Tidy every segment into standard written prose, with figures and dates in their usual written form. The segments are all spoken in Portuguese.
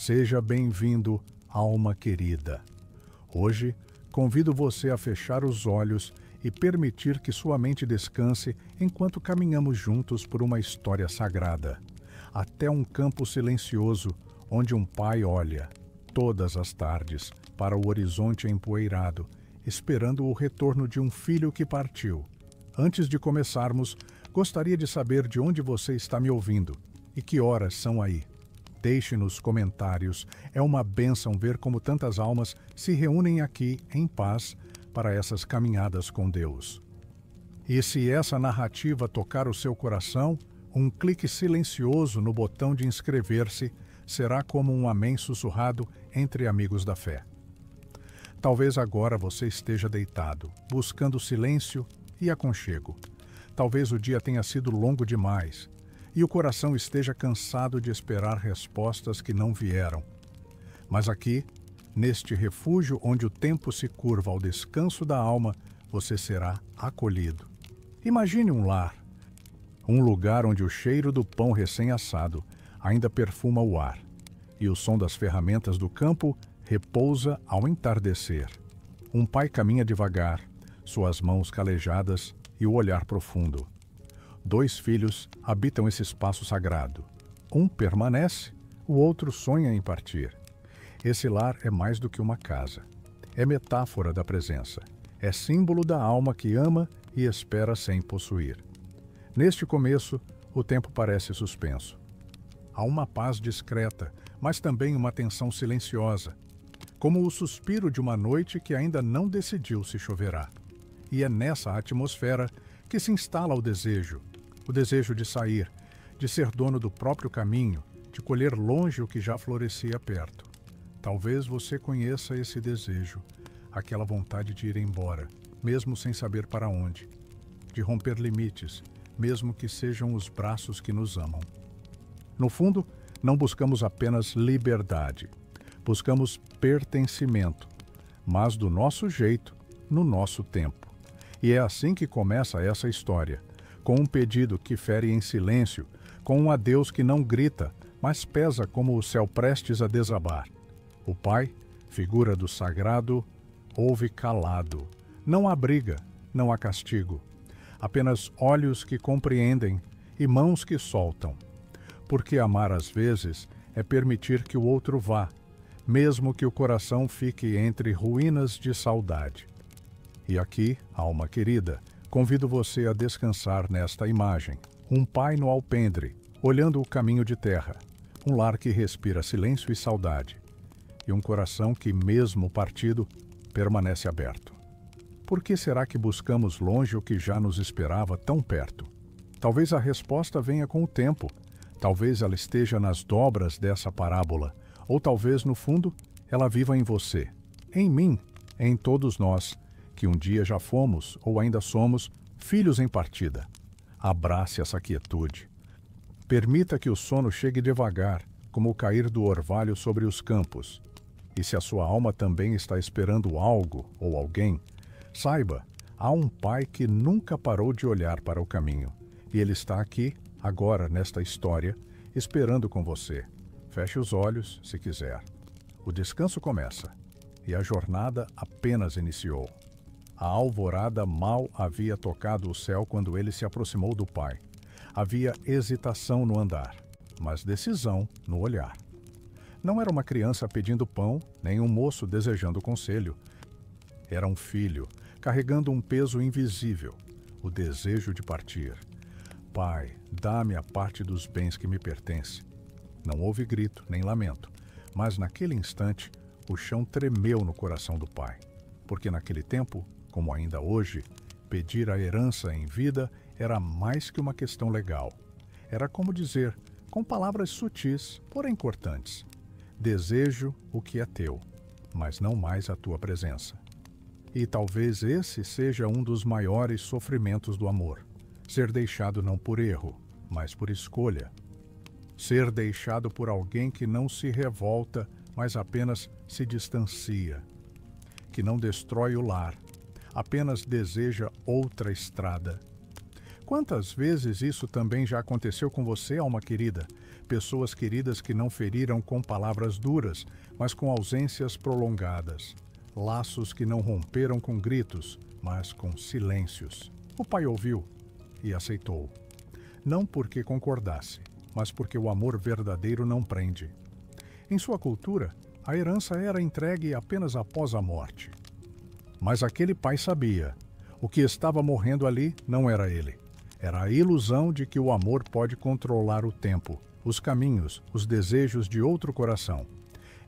Seja bem-vindo, alma querida. Hoje, convido você a fechar os olhos e permitir que sua mente descanse enquanto caminhamos juntos por uma história sagrada, até um campo silencioso onde um pai olha, todas as tardes, para o horizonte empoeirado, esperando o retorno de um filho que partiu. Antes de começarmos, gostaria de saber de onde você está me ouvindo e que horas são aí. Deixe nos comentários. É uma bênção ver como tantas almas se reúnem aqui em paz para essas caminhadas com Deus. E se essa narrativa tocar o seu coração, um clique silencioso no botão de inscrever-se será como um amém sussurrado entre amigos da fé. Talvez agora você esteja deitado, buscando silêncio e aconchego. Talvez o dia tenha sido longo demais e o coração esteja cansado de esperar respostas que não vieram. Mas aqui, neste refúgio onde o tempo se curva ao descanso da alma, você será acolhido. Imagine um lar, um lugar onde o cheiro do pão recém-assado ainda perfuma o ar e o som das ferramentas do campo repousa ao entardecer. Um pai caminha devagar, suas mãos calejadas e o olhar profundo. 2 filhos habitam esse espaço sagrado. Um permanece, o outro sonha em partir. Esse lar é mais do que uma casa. É metáfora da presença. É símbolo da alma que ama e espera sem possuir. Neste começo, o tempo parece suspenso. Há uma paz discreta, mas também uma tensão silenciosa, como o suspiro de uma noite que ainda não decidiu se choverá. E é nessa atmosfera que se instala o desejo de sair, de ser dono do próprio caminho, de colher longe o que já florescia perto. Talvez você conheça esse desejo, aquela vontade de ir embora, mesmo sem saber para onde, de romper limites, mesmo que sejam os braços que nos amam. No fundo, não buscamos apenas liberdade, buscamos pertencimento, mas do nosso jeito, no nosso tempo. E é assim que começa essa história, com um pedido que fere em silêncio, com um adeus que não grita, mas pesa como o céu prestes a desabar. O pai, figura do sagrado, ouve calado. Não há briga, não há castigo. Apenas olhos que compreendem e mãos que soltam. Porque amar às vezes é permitir que o outro vá, mesmo que o coração fique entre ruínas de saudade. E aqui, alma querida, convido você a descansar nesta imagem. Um pai no alpendre, olhando o caminho de terra. Um lar que respira silêncio e saudade. E um coração que, mesmo partido, permanece aberto. Por que será que buscamos longe o que já nos esperava tão perto? Talvez a resposta venha com o tempo. Talvez ela esteja nas dobras dessa parábola. Ou talvez, no fundo, ela viva em você, em mim, em todos nós, que um dia já fomos, ou ainda somos, filhos em partida. Abrace essa quietude. Permita que o sono chegue devagar, como o cair do orvalho sobre os campos. E se a sua alma também está esperando algo ou alguém, saiba, há um pai que nunca parou de olhar para o caminho. E ele está aqui, agora, nesta história, esperando com você. Feche os olhos, se quiser. O descanso começa, e a jornada apenas iniciou. A alvorada mal havia tocado o céu quando ele se aproximou do pai. Havia hesitação no andar, mas decisão no olhar. Não era uma criança pedindo pão, nem um moço desejando conselho. Era um filho, carregando um peso invisível, o desejo de partir. Pai, dá-me a parte dos bens que me pertence. Não houve grito, nem lamento, mas naquele instante o chão tremeu no coração do pai, porque naquele tempo, como ainda hoje, pedir a herança em vida era mais que uma questão legal. Era como dizer, com palavras sutis, porém cortantes: desejo o que é teu, mas não mais a tua presença. E talvez esse seja um dos maiores sofrimentos do amor: ser deixado não por erro, mas por escolha. Ser deixado por alguém que não se revolta, mas apenas se distancia, que não destrói o lar, apenas deseja outra estrada. Quantas vezes isso também já aconteceu com você, alma querida? Pessoas queridas que não feriram com palavras duras, mas com ausências prolongadas. Laços que não romperam com gritos, mas com silêncios. O pai ouviu e aceitou. Não porque concordasse, mas porque o amor verdadeiro não prende. Em sua cultura, a herança era entregue apenas após a morte. Mas aquele pai sabia. O que estava morrendo ali não era ele. Era a ilusão de que o amor pode controlar o tempo, os caminhos, os desejos de outro coração.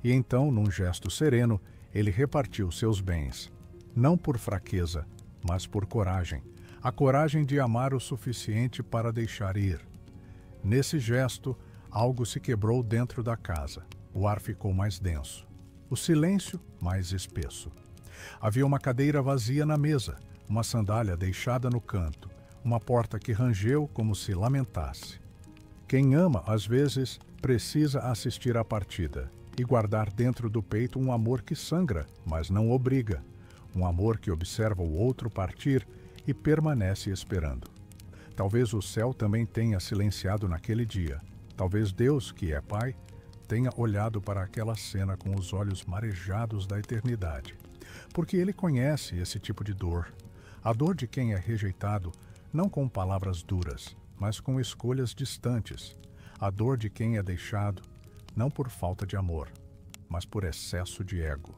E então, num gesto sereno, ele repartiu seus bens. Não por fraqueza, mas por coragem. A coragem de amar o suficiente para deixar ir. Nesse gesto, algo se quebrou dentro da casa. O ar ficou mais denso. O silêncio mais espesso. Havia uma cadeira vazia na mesa, uma sandália deixada no canto, uma porta que rangeu como se lamentasse. Quem ama, às vezes, precisa assistir à partida e guardar dentro do peito um amor que sangra, mas não obriga. Um amor que observa o outro partir e permanece esperando. Talvez o céu também tenha silenciado naquele dia. Talvez Deus, que é Pai, tenha olhado para aquela cena com os olhos marejados da eternidade. Porque Ele conhece esse tipo de dor. A dor de quem é rejeitado, não com palavras duras, mas com escolhas distantes. A dor de quem é deixado, não por falta de amor, mas por excesso de ego.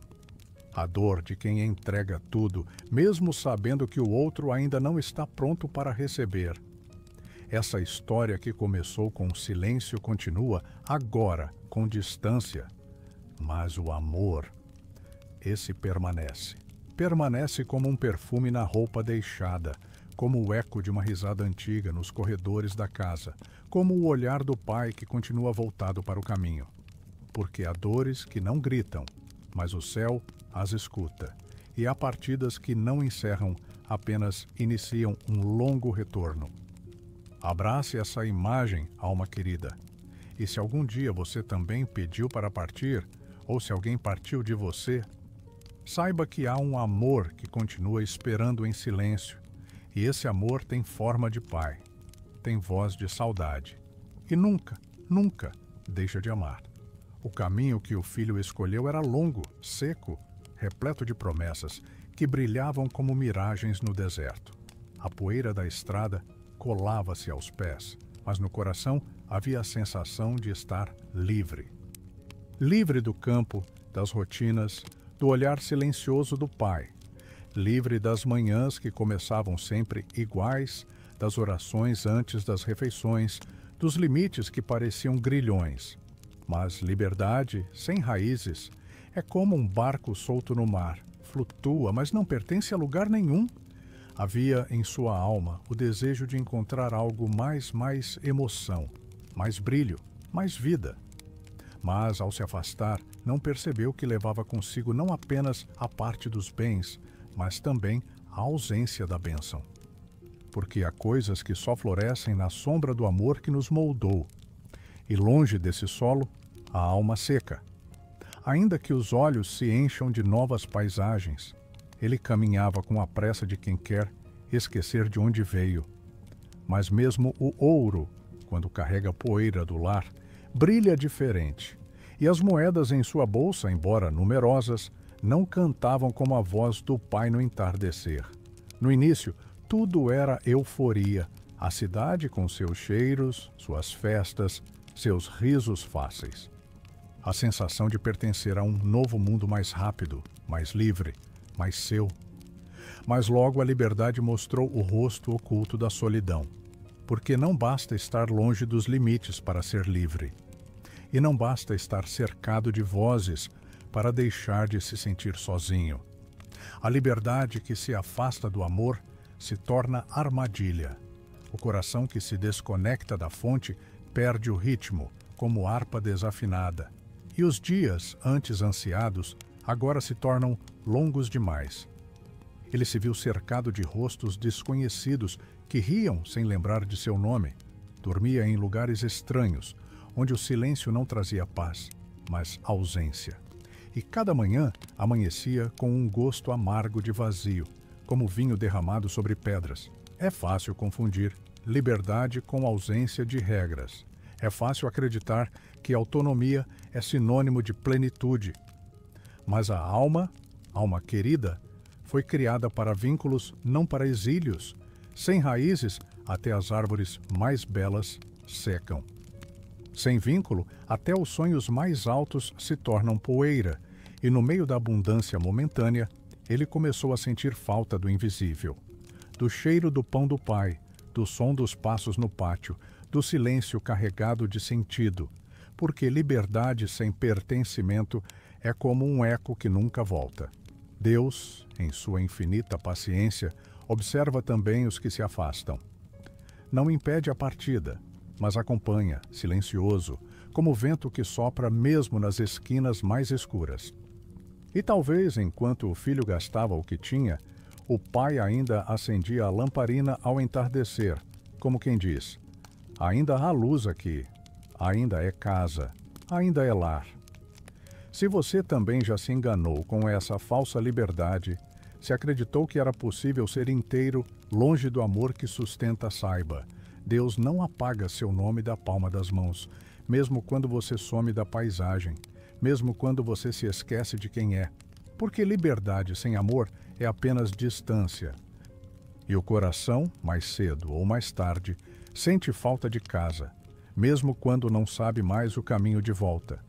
A dor de quem entrega tudo, mesmo sabendo que o outro ainda não está pronto para receber. Essa história que começou com silêncio continua agora com distância. Mas o amor, esse permanece. Permanece como um perfume na roupa deixada, como o eco de uma risada antiga nos corredores da casa, como o olhar do pai que continua voltado para o caminho. Porque há dores que não gritam, mas o céu as escuta. E há partidas que não encerram, apenas iniciam um longo retorno. Abrace essa imagem, alma querida. E se algum dia você também pediu para partir, ou se alguém partiu de você, saiba que há um amor que continua esperando em silêncio. E esse amor tem forma de pai, tem voz de saudade. E nunca, nunca deixa de amar. O caminho que o filho escolheu era longo, seco, repleto de promessas que brilhavam como miragens no deserto. A poeira da estrada colava-se aos pés, mas no coração havia a sensação de estar livre. Livre do campo, das rotinas, do olhar silencioso do pai. Livre das manhãs que começavam sempre iguais, das orações antes das refeições, dos limites que pareciam grilhões. Mas liberdade, sem raízes, é como um barco solto no mar. Flutua, mas não pertence a lugar nenhum. Havia em sua alma o desejo de encontrar algo mais emoção, mais brilho, mais vida. Mas, ao se afastar, não percebeu que levava consigo não apenas a parte dos bens, mas também a ausência da bênção. Porque há coisas que só florescem na sombra do amor que nos moldou. E longe desse solo, a alma seca. Ainda que os olhos se encham de novas paisagens, ele caminhava com a pressa de quem quer esquecer de onde veio. Mas mesmo o ouro, quando carrega a poeira do lar, brilha diferente. E as moedas em sua bolsa, embora numerosas, não cantavam como a voz do pai no entardecer. No início, tudo era euforia. A cidade com seus cheiros, suas festas, seus risos fáceis. A sensação de pertencer a um novo mundo mais rápido, mais livre, mais seu. Mas logo a liberdade mostrou o rosto oculto da solidão. Porque não basta estar longe dos limites para ser livre. E não basta estar cercado de vozes para deixar de se sentir sozinho. A liberdade que se afasta do amor se torna armadilha. O coração que se desconecta da fonte perde o ritmo, como harpa desafinada. E os dias, antes ansiados, agora se tornam longos demais. Ele se viu cercado de rostos desconhecidos que riam sem lembrar de seu nome. Dormia em lugares estranhos, onde o silêncio não trazia paz, mas ausência. E cada manhã amanhecia com um gosto amargo de vazio, como vinho derramado sobre pedras. É fácil confundir liberdade com ausência de regras. É fácil acreditar que autonomia é sinônimo de plenitude. Mas a alma querida, foi criada para vínculos, não para exílios. Sem raízes, até as árvores mais belas secam. Sem vínculo, até os sonhos mais altos se tornam poeira, e no meio da abundância momentânea, ele começou a sentir falta do invisível, do cheiro do pão do pai, do som dos passos no pátio, do silêncio carregado de sentido, porque liberdade sem pertencimento é como um eco que nunca volta. Deus, em sua infinita paciência, observa também os que se afastam. Não impede a partida, mas acompanha, silencioso, como o vento que sopra mesmo nas esquinas mais escuras. E talvez, enquanto o filho gastava o que tinha, o pai ainda acendia a lamparina ao entardecer, como quem diz: ainda há luz aqui, ainda é casa, ainda é lar. Se você também já se enganou com essa falsa liberdade, se acreditou que era possível ser inteiro longe do amor que sustenta, saiba, Deus não apaga seu nome da palma das mãos, mesmo quando você some da paisagem, mesmo quando você se esquece de quem é, porque liberdade sem amor é apenas distância. E o coração, mais cedo ou mais tarde, sente falta de casa, mesmo quando não sabe mais o caminho de volta.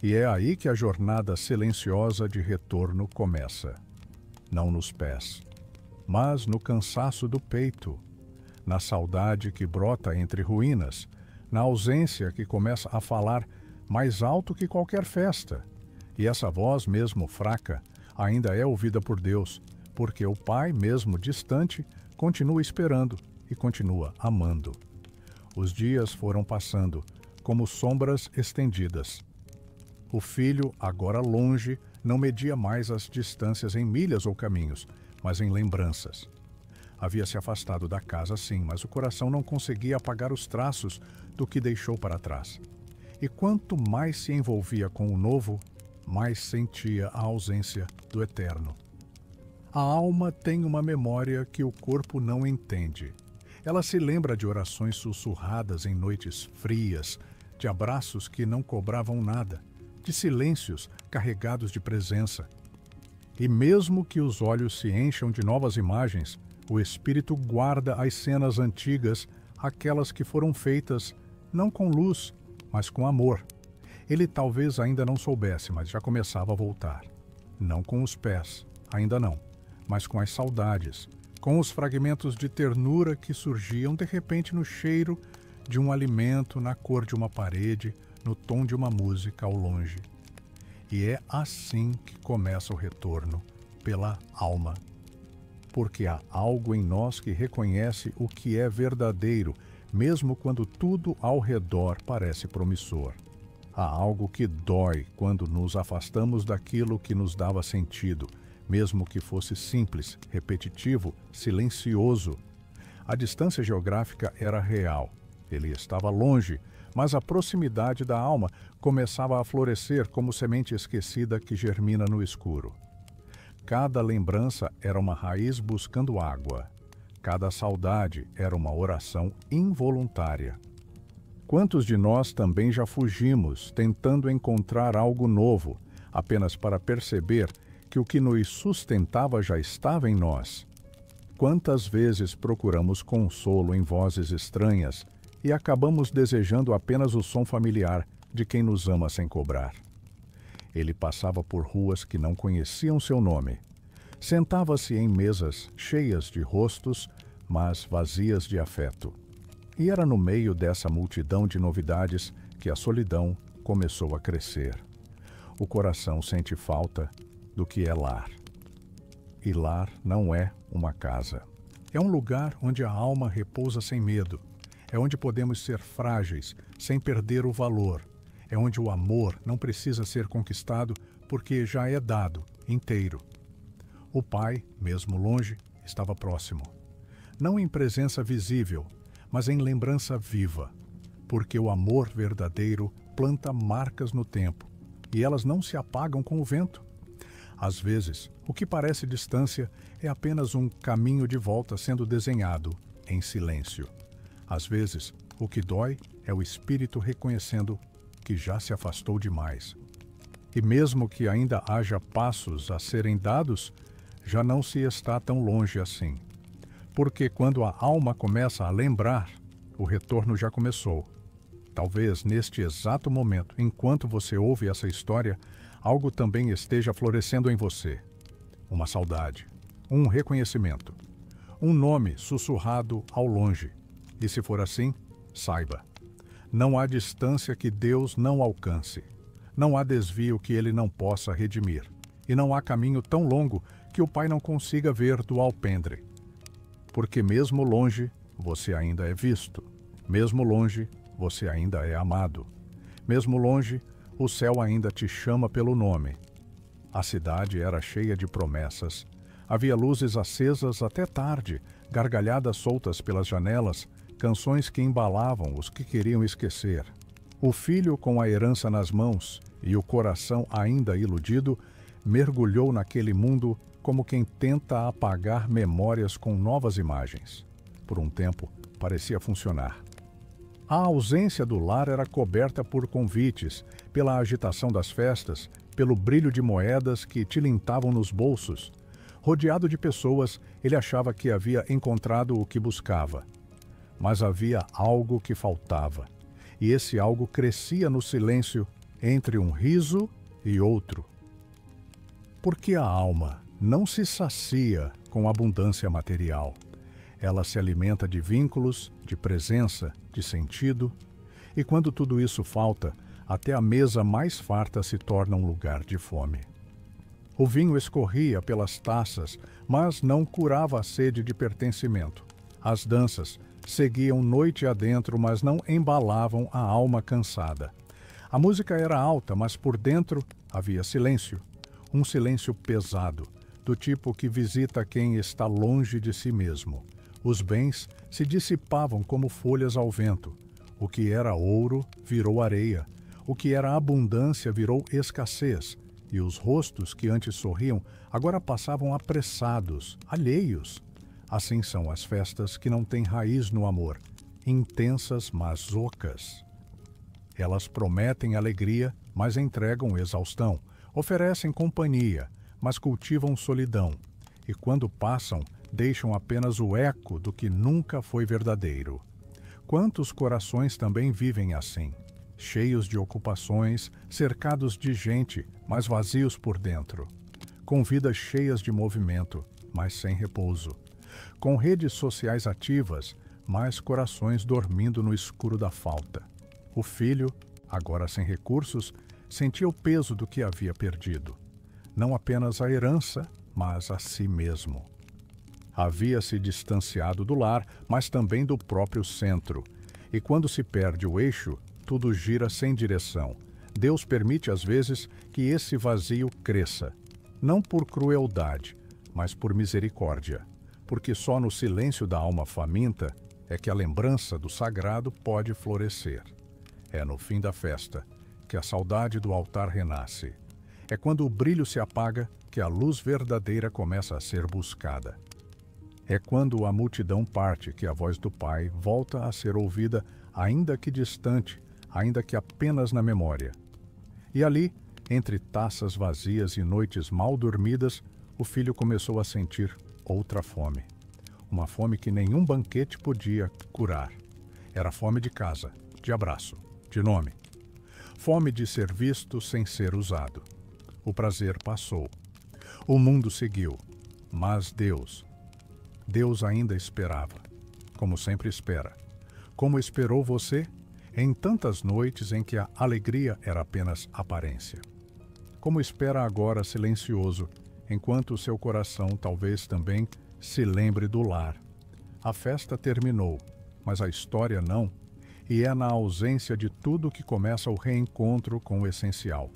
E é aí que a jornada silenciosa de retorno começa. Não nos pés, mas no cansaço do peito, na saudade que brota entre ruínas, na ausência que começa a falar mais alto que qualquer festa. E essa voz, mesmo fraca, ainda é ouvida por Deus, porque o Pai, mesmo distante, continua esperando e continua amando. Os dias foram passando, como sombras estendidas. O filho, agora longe, não media mais as distâncias em milhas ou caminhos, mas em lembranças. Havia se afastado da casa, sim, mas o coração não conseguia apagar os traços do que deixou para trás. E quanto mais se envolvia com o novo, mais sentia a ausência do eterno. A alma tem uma memória que o corpo não entende. Ela se lembra de orações sussurradas em noites frias, de abraços que não cobravam nada, de silêncios carregados de presença. E mesmo que os olhos se encham de novas imagens, o espírito guarda as cenas antigas, aquelas que foram feitas não com luz, mas com amor. Ele talvez ainda não soubesse, mas já começava a voltar. Não com os pés, ainda não, mas com as saudades, com os fragmentos de ternura que surgiam de repente no cheiro de um alimento, na cor de uma parede, no tom de uma música ao longe. E é assim que começa o retorno, pela alma. Porque há algo em nós que reconhece o que é verdadeiro, mesmo quando tudo ao redor parece promissor. Há algo que dói quando nos afastamos daquilo que nos dava sentido, mesmo que fosse simples, repetitivo, silencioso. A distância geográfica era real. Ele estava longe, mas a proximidade da alma começava a florescer como semente esquecida que germina no escuro. Cada lembrança era uma raiz buscando água. Cada saudade era uma oração involuntária. Quantos de nós também já fugimos, tentando encontrar algo novo, apenas para perceber que o que nos sustentava já estava em nós? Quantas vezes procuramos consolo em vozes estranhas e acabamos desejando apenas o som familiar de quem nos ama sem cobrar? Ele passava por ruas que não conheciam seu nome. Sentava-se em mesas cheias de rostos, mas vazias de afeto. E era no meio dessa multidão de novidades que a solidão começou a crescer. O coração sente falta do que é lar. E lar não é uma casa. É um lugar onde a alma repousa sem medo. É onde podemos ser frágeis, sem perder o valor. É onde o amor não precisa ser conquistado porque já é dado, inteiro. O Pai, mesmo longe, estava próximo. Não em presença visível, mas em lembrança viva. Porque o amor verdadeiro planta marcas no tempo, e elas não se apagam com o vento. Às vezes, o que parece distância é apenas um caminho de volta sendo desenhado em silêncio. Às vezes, o que dói é o espírito reconhecendo que já se afastou demais. E mesmo que ainda haja passos a serem dados, já não se está tão longe assim. Porque quando a alma começa a lembrar, o retorno já começou. Talvez neste exato momento, enquanto você ouve essa história, algo também esteja florescendo em você. Uma saudade, um reconhecimento, um nome sussurrado ao longe. E se for assim, saiba, não há distância que Deus não alcance. Não há desvio que Ele não possa redimir. E não há caminho tão longo que o Pai não consiga ver do alpendre. Porque mesmo longe, você ainda é visto. Mesmo longe, você ainda é amado. Mesmo longe, o céu ainda te chama pelo nome. A cidade era cheia de promessas. Havia luzes acesas até tarde, gargalhadas soltas pelas janelas, canções que embalavam os que queriam esquecer. O filho, com a herança nas mãos e o coração ainda iludido, mergulhou naquele mundo como quem tenta apagar memórias com novas imagens. Por um tempo, parecia funcionar. A ausência do lar era coberta por convites, pela agitação das festas, pelo brilho de moedas que tilintavam nos bolsos. Rodeado de pessoas, ele achava que havia encontrado o que buscava. Mas havia algo que faltava, e esse algo crescia no silêncio entre um riso e outro. Porque a alma não se sacia com abundância material. Ela se alimenta de vínculos, de presença, de sentido, e quando tudo isso falta, até a mesa mais farta se torna um lugar de fome. O vinho escorria pelas taças, mas não curava a sede de pertencimento. As danças seguiam noite adentro, mas não embalavam a alma cansada. A música era alta, mas por dentro havia silêncio. Um silêncio pesado, do tipo que visita quem está longe de si mesmo. Os bens se dissipavam como folhas ao vento. O que era ouro virou areia. O que era abundância virou escassez. E os rostos que antes sorriam agora passavam apressados, alheios. Assim são as festas que não têm raiz no amor, intensas mas ocas. Elas prometem alegria, mas entregam exaustão. Oferecem companhia, mas cultivam solidão. E quando passam, deixam apenas o eco do que nunca foi verdadeiro. Quantos corações também vivem assim, cheios de ocupações, cercados de gente, mas vazios por dentro, com vidas cheias de movimento, mas sem repouso, com redes sociais ativas, mas corações dormindo no escuro da falta. O filho, agora sem recursos, sentia o peso do que havia perdido, não apenas a herança, mas a si mesmo. Havia se distanciado do lar, mas também do próprio centro. E quando se perde o eixo, tudo gira sem direção. Deus permite às vezes que esse vazio cresça, não por crueldade, mas por misericórdia, porque só no silêncio da alma faminta é que a lembrança do sagrado pode florescer. É no fim da festa que a saudade do altar renasce. É quando o brilho se apaga que a luz verdadeira começa a ser buscada. É quando a multidão parte que a voz do Pai volta a ser ouvida, ainda que distante, ainda que apenas na memória. E ali, entre taças vazias e noites mal dormidas, o filho começou a sentir outra fome. Uma fome que nenhum banquete podia curar. Era fome de casa, de abraço, de nome. Fome de ser visto sem ser usado. O prazer passou. O mundo seguiu. Mas Deus ainda esperava, como sempre espera. Como esperou você em tantas noites em que a alegria era apenas aparência. Como espera agora silencioso, enquanto o seu coração talvez também se lembre do lar. A festa terminou, mas a história não, e é na ausência de tudo que começa o reencontro com o essencial,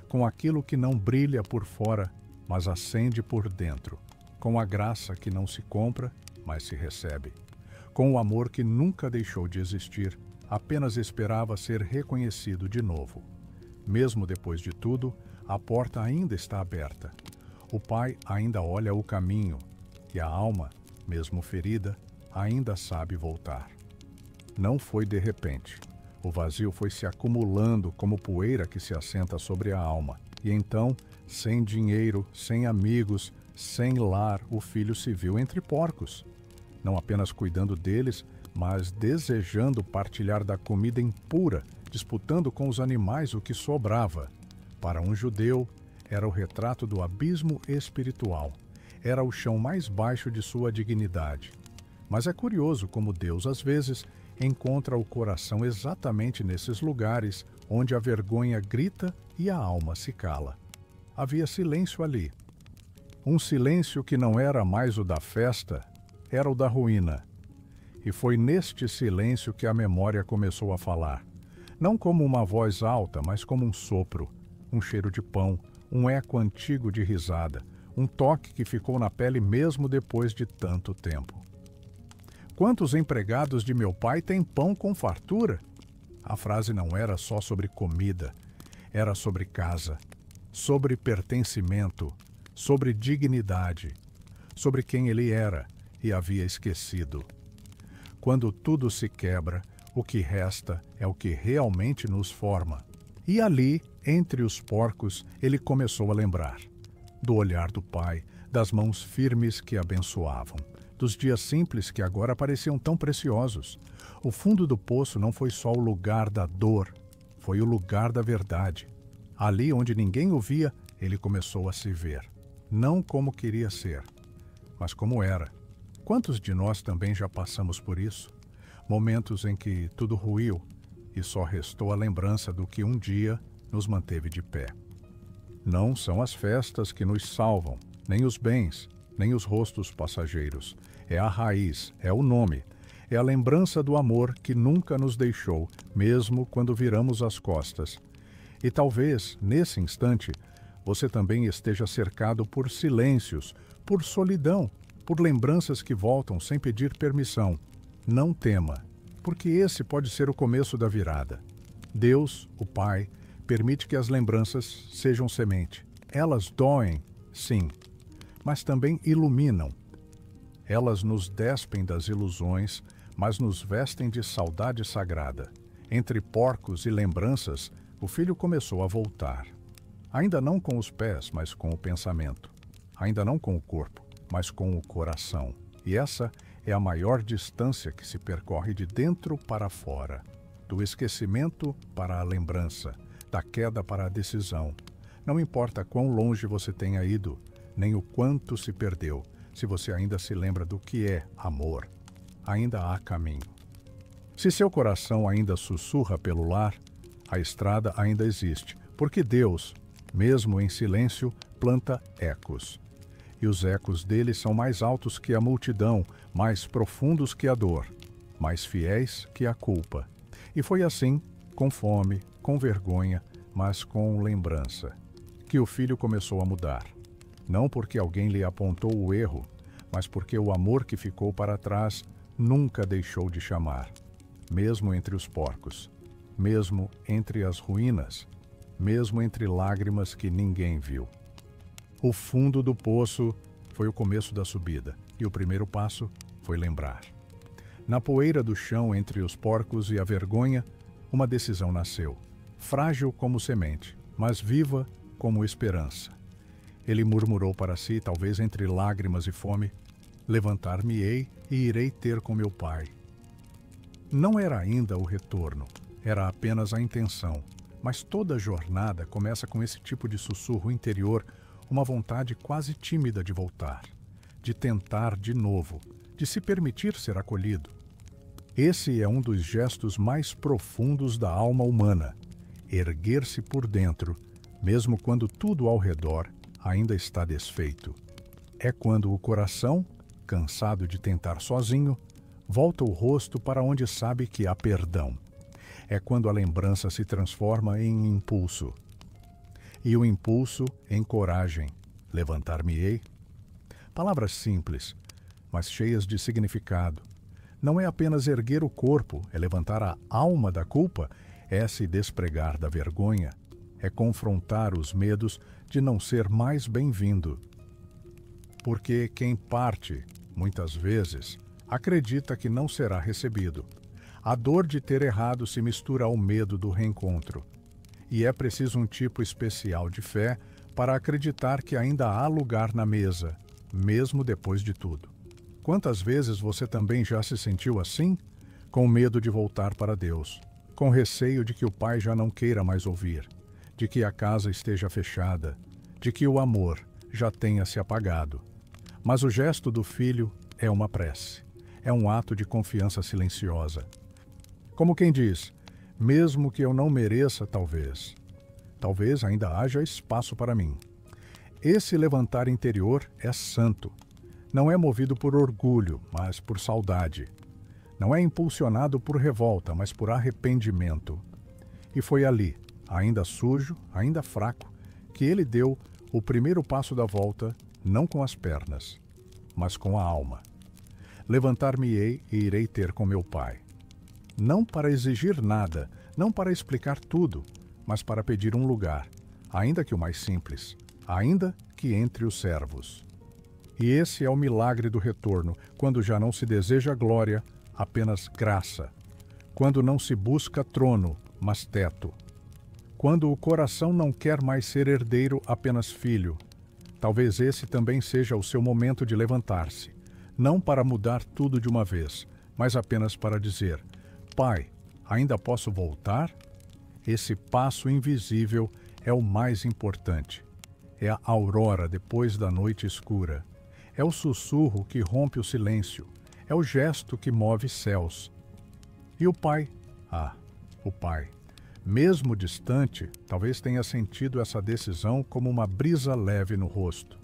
com aquilo que não brilha por fora, mas acende por dentro, com a graça que não se compra, mas se recebe, com o amor que nunca deixou de existir, apenas esperava ser reconhecido de novo. Mesmo depois de tudo, a porta ainda está aberta. O pai ainda olha o caminho e a alma, mesmo ferida, ainda sabe voltar. Não foi de repente. O vazio foi se acumulando como poeira que se assenta sobre a alma. E então, sem dinheiro, sem amigos, sem lar, o filho se viu entre porcos. Não apenas cuidando deles, mas desejando partilhar da comida impura, disputando com os animais o que sobrava. Para um judeu, era o retrato do abismo espiritual. Era o chão mais baixo de sua dignidade. Mas é curioso como Deus, às vezes, encontra o coração exatamente nesses lugares onde a vergonha grita e a alma se cala. Havia silêncio ali. Um silêncio que não era mais o da festa, era o da ruína. E foi neste silêncio que a memória começou a falar. Não como uma voz alta, mas como um sopro, um cheiro de pão, um eco antigo de risada, um toque que ficou na pele mesmo depois de tanto tempo. Quantos empregados de meu pai têm pão com fartura? A frase não era só sobre comida, era sobre casa, sobre pertencimento, sobre dignidade, sobre quem ele era e havia esquecido. Quando tudo se quebra, o que resta é o que realmente nos forma. E ali, entre os porcos, ele começou a lembrar do olhar do pai, das mãos firmes que abençoavam, dos dias simples que agora pareciam tão preciosos. O fundo do poço não foi só o lugar da dor, foi o lugar da verdade. Ali onde ninguém o via, ele começou a se ver, não como queria ser, mas como era. Quantos de nós também já passamos por isso? Momentos em que tudo ruiu e só restou a lembrança do que um dia nos manteve de pé. Não são as festas que nos salvam, nem os bens, nem os rostos passageiros. É a raiz, é o nome, é a lembrança do amor que nunca nos deixou, mesmo quando viramos as costas. E talvez, nesse instante, você também esteja cercado por silêncios, por solidão, por lembranças que voltam sem pedir permissão. Não tema, porque esse pode ser o começo da virada. Deus, o Pai, permite que as lembranças sejam semente. Elas doem, sim, mas também iluminam. Elas nos despem das ilusões, mas nos vestem de saudade sagrada. Entre porcos e lembranças, o filho começou a voltar. Ainda não com os pés, mas com o pensamento. Ainda não com o corpo, mas com o coração. E essa é a maior distância que se percorre de dentro para fora, do esquecimento para a lembrança, da queda para a decisão. Não importa quão longe você tenha ido, nem o quanto se perdeu, se você ainda se lembra do que é amor, ainda há caminho. Se seu coração ainda sussurra pelo lar, a estrada ainda existe, porque Deus, mesmo em silêncio, planta ecos. E os ecos dele são mais altos que a multidão, mais profundos que a dor, mais fiéis que a culpa. E foi assim, com fome, com vergonha, mas com lembrança, que o filho começou a mudar. Não porque alguém lhe apontou o erro, mas porque o amor que ficou para trás nunca deixou de chamar, mesmo entre os porcos, mesmo entre as ruínas, mesmo entre lágrimas que ninguém viu. O fundo do poço foi o começo da subida, e o primeiro passo foi lembrar. Na poeira do chão entre os porcos e a vergonha, uma decisão nasceu, frágil como semente, mas viva como esperança. Ele murmurou para si, talvez entre lágrimas e fome: levantar-me-ei e irei ter com meu pai. Não era ainda o retorno, era apenas a intenção, mas toda jornada começa com esse tipo de sussurro interior, uma vontade quase tímida de voltar, de tentar de novo, de se permitir ser acolhido. Esse é um dos gestos mais profundos da alma humana, erguer-se por dentro, mesmo quando tudo ao redor ainda está desfeito. É quando o coração, cansado de tentar sozinho, volta o rosto para onde sabe que há perdão. É quando a lembrança se transforma em impulso. E o impulso em coragem. Levantar-me-ei. Palavras simples, mas cheias de significado. Não é apenas erguer o corpo, é levantar a alma da culpa, é se despregar da vergonha, é confrontar os medos de não ser mais bem-vindo, Porque quem parte, muitas vezes, acredita que não será recebido. A dor de ter errado se mistura ao medo do reencontro. E é preciso um tipo especial de fé para acreditar que ainda há lugar na mesa, mesmo depois de tudo. Quantas vezes você também já se sentiu assim? Com medo de voltar para Deus, com receio de que o Pai já não queira mais ouvir, de que a casa esteja fechada, de que o amor já tenha se apagado. Mas o gesto do filho é uma prece, é um ato de confiança silenciosa. Como quem diz, mesmo que eu não mereça, talvez ainda haja espaço para mim. Esse levantar interior é santo. Não é movido por orgulho, mas por saudade. Não é impulsionado por revolta, mas por arrependimento. E foi ali, ainda sujo, ainda fraco, que ele deu o primeiro passo da volta, não com as pernas, mas com a alma. Levantar-me-ei e irei ter com meu Pai. Não para exigir nada, não para explicar tudo, mas para pedir um lugar, ainda que o mais simples, ainda que entre os servos. E esse é o milagre do retorno, quando já não se deseja glória, apenas graça. Quando não se busca trono, mas teto. Quando o coração não quer mais ser herdeiro, apenas filho. Talvez esse também seja o seu momento de levantar-se, não para mudar tudo de uma vez, mas apenas para dizer: Pai, ainda posso voltar? Esse passo invisível é o mais importante. É a aurora depois da noite escura. É o sussurro que rompe o silêncio. É o gesto que move céus. E o Pai? O Pai. Mesmo distante, talvez tenha sentido essa decisão como uma brisa leve no rosto.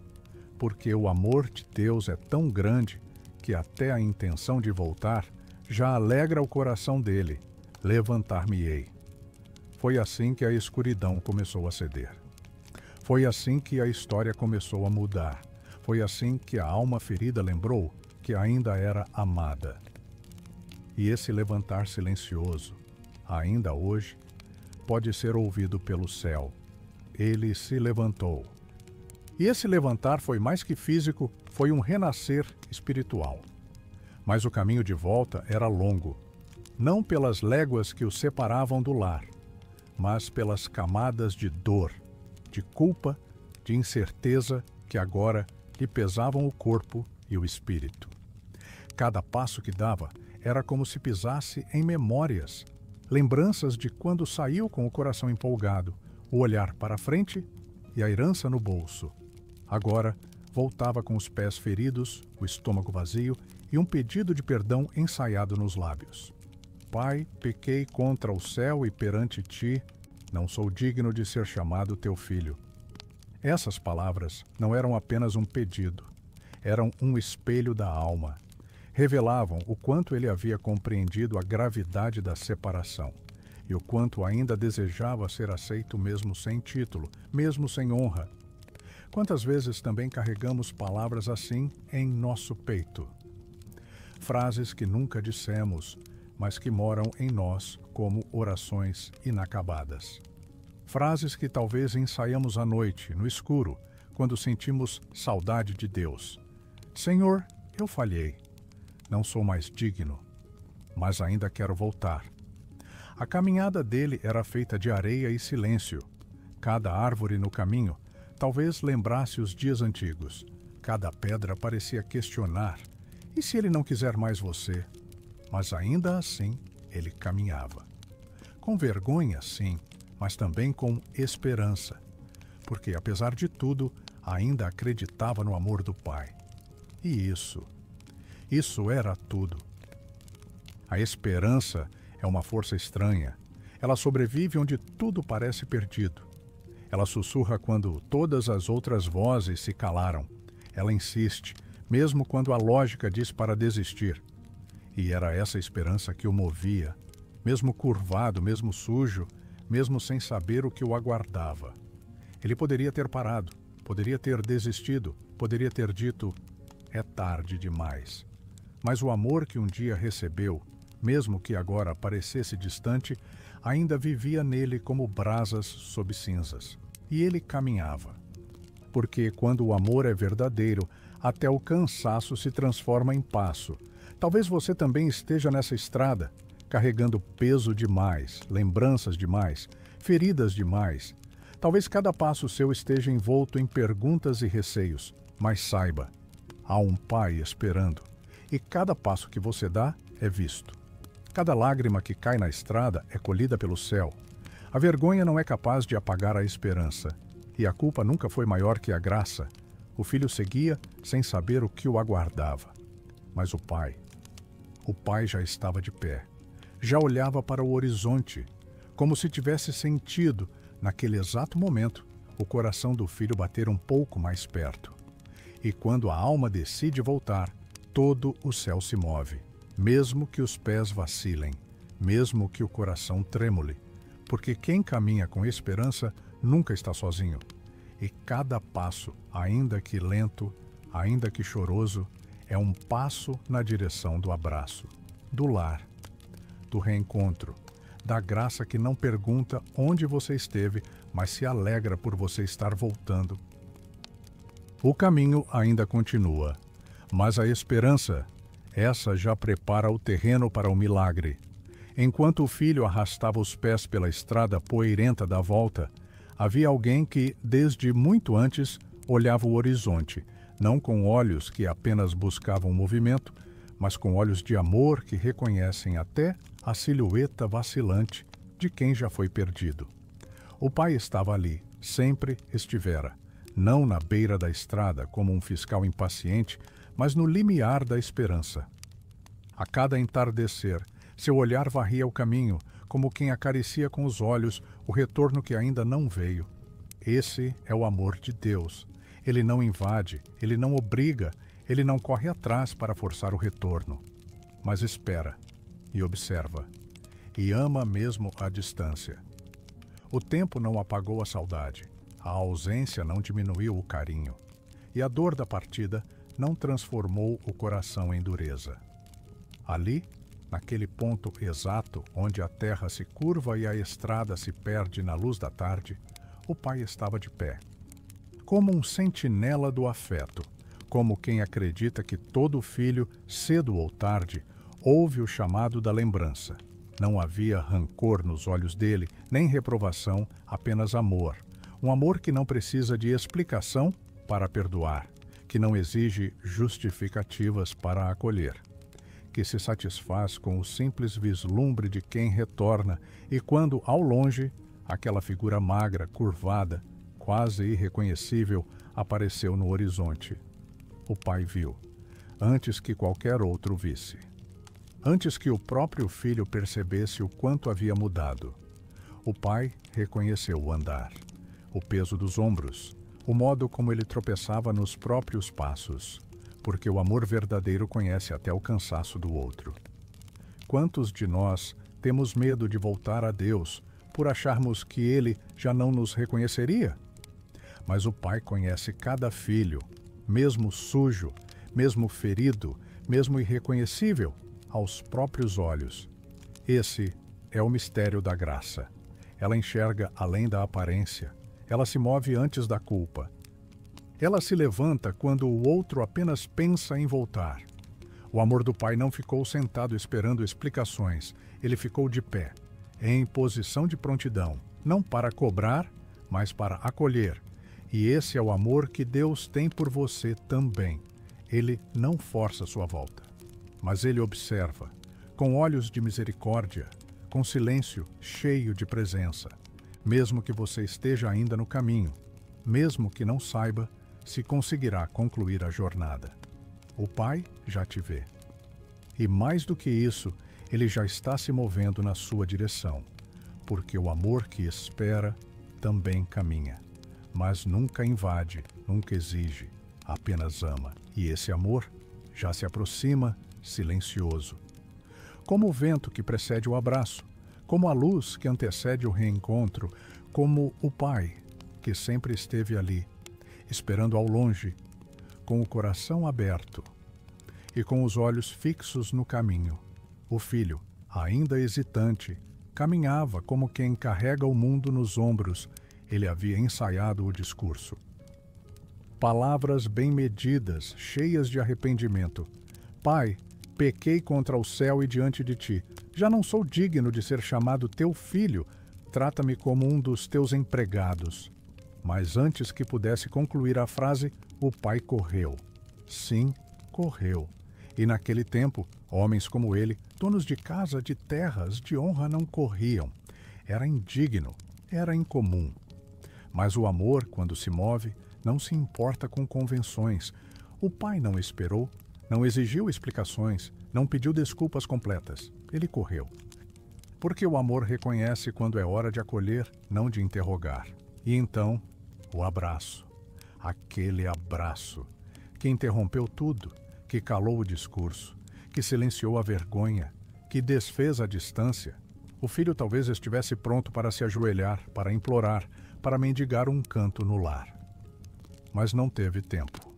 Porque o amor de Deus é tão grande que até a intenção de voltar já alegra o coração dele. Levantar-me-ei. Foi assim que a escuridão começou a ceder. Foi assim que a história começou a mudar. Foi assim que a alma ferida lembrou que ainda era amada. E esse levantar silencioso, ainda hoje, pode ser ouvido pelo céu. Ele se levantou. E esse levantar foi mais que físico, foi um renascer espiritual. Mas o caminho de volta era longo, não pelas léguas que o separavam do lar, mas pelas camadas de dor, de culpa, de incerteza que agora lhe pesavam o corpo e o espírito. Cada passo que dava era como se pisasse em memórias, lembranças de quando saiu com o coração empolgado, o olhar para frente e a herança no bolso. Agora voltava com os pés feridos, o estômago vazio e um pedido de perdão ensaiado nos lábios. Pai, pequei contra o céu e perante ti, não sou digno de ser chamado teu filho. Essas palavras não eram apenas um pedido, eram um espelho da alma. Revelavam o quanto ele havia compreendido a gravidade da separação e o quanto ainda desejava ser aceito mesmo sem título, mesmo sem honra. Quantas vezes também carregamos palavras assim em nosso peito? Frases que nunca dissemos, mas que moram em nós como orações inacabadas. Frases que talvez ensaiamos à noite, no escuro, quando sentimos saudade de Deus. Senhor, eu falhei. Não sou mais digno, mas ainda quero voltar. A caminhada dele era feita de areia e silêncio. Cada árvore no caminho talvez lembrasse os dias antigos. Cada pedra parecia questionar: e se ele não quiser mais você? Mas ainda assim, ele caminhava. Com vergonha, sim, mas também com esperança. Porque, apesar de tudo, ainda acreditava no amor do Pai. E isso era tudo. A esperança é uma força estranha. Ela sobrevive onde tudo parece perdido. Ela sussurra quando todas as outras vozes se calaram. Ela insiste, mesmo quando a lógica diz para desistir. E era essa esperança que o movia, mesmo curvado, mesmo sujo, mesmo sem saber o que o aguardava. Ele poderia ter parado, poderia ter desistido, poderia ter dito: é tarde demais. Mas o amor que um dia recebeu, mesmo que agora parecesse distante, ainda vivia nele como brasas sob cinzas. E ele caminhava. Porque quando o amor é verdadeiro, até o cansaço se transforma em passo. Talvez você também esteja nessa estrada, carregando peso demais, lembranças demais, feridas demais. Talvez cada passo seu esteja envolto em perguntas e receios, mas saiba, há um Pai esperando, e cada passo que você dá é visto. Cada lágrima que cai na estrada é colhida pelo céu. A vergonha não é capaz de apagar a esperança, e a culpa nunca foi maior que a graça. O filho seguia sem saber o que o aguardava. Mas o pai já estava de pé. Já olhava para o horizonte, como se tivesse sentido, naquele exato momento, o coração do filho bater um pouco mais perto. E quando a alma decide voltar, todo o céu se move, mesmo que os pés vacilem, mesmo que o coração tremule, porque quem caminha com esperança nunca está sozinho. E cada passo, ainda que lento, ainda que choroso, é um passo na direção do abraço, do lar, do reencontro, da graça que não pergunta onde você esteve, mas se alegra por você estar voltando. O caminho ainda continua, mas a esperança, essa já prepara o terreno para o milagre. Enquanto o filho arrastava os pés pela estrada poeirenta da volta, havia alguém que, desde muito antes, olhava o horizonte, não com olhos que apenas buscavam movimento, mas com olhos de amor que reconhecem até a silhueta vacilante de quem já foi perdido. O pai estava ali, sempre estivera, não na beira da estrada como um fiscal impaciente, mas no limiar da esperança. A cada entardecer, seu olhar varria o caminho, como quem acaricia com os olhos o retorno que ainda não veio. Esse é o amor de Deus. Ele não invade, ele não obriga, ele não corre atrás para forçar o retorno, mas espera e observa, e ama mesmo à distância. O tempo não apagou a saudade, a ausência não diminuiu o carinho, e a dor da partida não transformou o coração em dureza. Ali, naquele ponto exato onde a terra se curva e a estrada se perde na luz da tarde, o pai estava de pé, como um sentinela do afeto, como quem acredita que todo filho, cedo ou tarde, ouve o chamado da lembrança. Não havia rancor nos olhos dele, nem reprovação, apenas amor. Um amor que não precisa de explicação para perdoar, que não exige justificativas para acolher, que se satisfaz com o simples vislumbre de quem retorna e quando, ao longe, aquela figura magra, curvada, quase irreconhecível, apareceu no horizonte. O pai viu, antes que qualquer outro visse. Antes que o próprio filho percebesse o quanto havia mudado. O pai reconheceu o andar, o peso dos ombros, o modo como ele tropeçava nos próprios passos, porque o amor verdadeiro conhece até o cansaço do outro. Quantos de nós temos medo de voltar a Deus por acharmos que Ele já não nos reconheceria? Mas o Pai conhece cada filho, mesmo sujo, mesmo ferido, mesmo irreconhecível, aos próprios olhos. Esse é o mistério da graça. Ela enxerga além da aparência. Ela se move antes da culpa. Ela se levanta quando o outro apenas pensa em voltar. O amor do Pai não ficou sentado esperando explicações. Ele ficou de pé, em posição de prontidão, não para cobrar, mas para acolher. E esse é o amor que Deus tem por você também. Ele não força sua volta, mas ele observa, com olhos de misericórdia, com silêncio cheio de presença, mesmo que você esteja ainda no caminho, mesmo que não saiba se conseguirá concluir a jornada. O Pai já te vê. E mais do que isso, ele já está se movendo na sua direção, porque o amor que espera também caminha, mas nunca invade, nunca exige, apenas ama. E esse amor já se aproxima, silencioso. Como o vento que precede o abraço, como a luz que antecede o reencontro, como o Pai que sempre esteve ali, esperando ao longe, com o coração aberto e com os olhos fixos no caminho. O filho, ainda hesitante, caminhava como quem carrega o mundo nos ombros. Ele havia ensaiado o discurso. Palavras bem medidas, cheias de arrependimento. Pai, pequei contra o céu e diante de ti. Já não sou digno de ser chamado teu filho. Trata-me como um dos teus empregados. Mas antes que pudesse concluir a frase, o pai correu. Sim, correu. E naquele tempo, homens como ele, donos de casa, de terras, de honra, não corriam. Era indigno, era incomum. Mas o amor, quando se move, não se importa com convenções. O pai não esperou, não exigiu explicações, não pediu desculpas completas. Ele correu. Porque o amor reconhece quando é hora de acolher, não de interrogar. E então, o abraço. Aquele abraço que interrompeu tudo, que calou o discurso, que silenciou a vergonha, que desfez a distância. O filho talvez estivesse pronto para se ajoelhar, para implorar, para mendigar um canto no lar. Mas não teve tempo.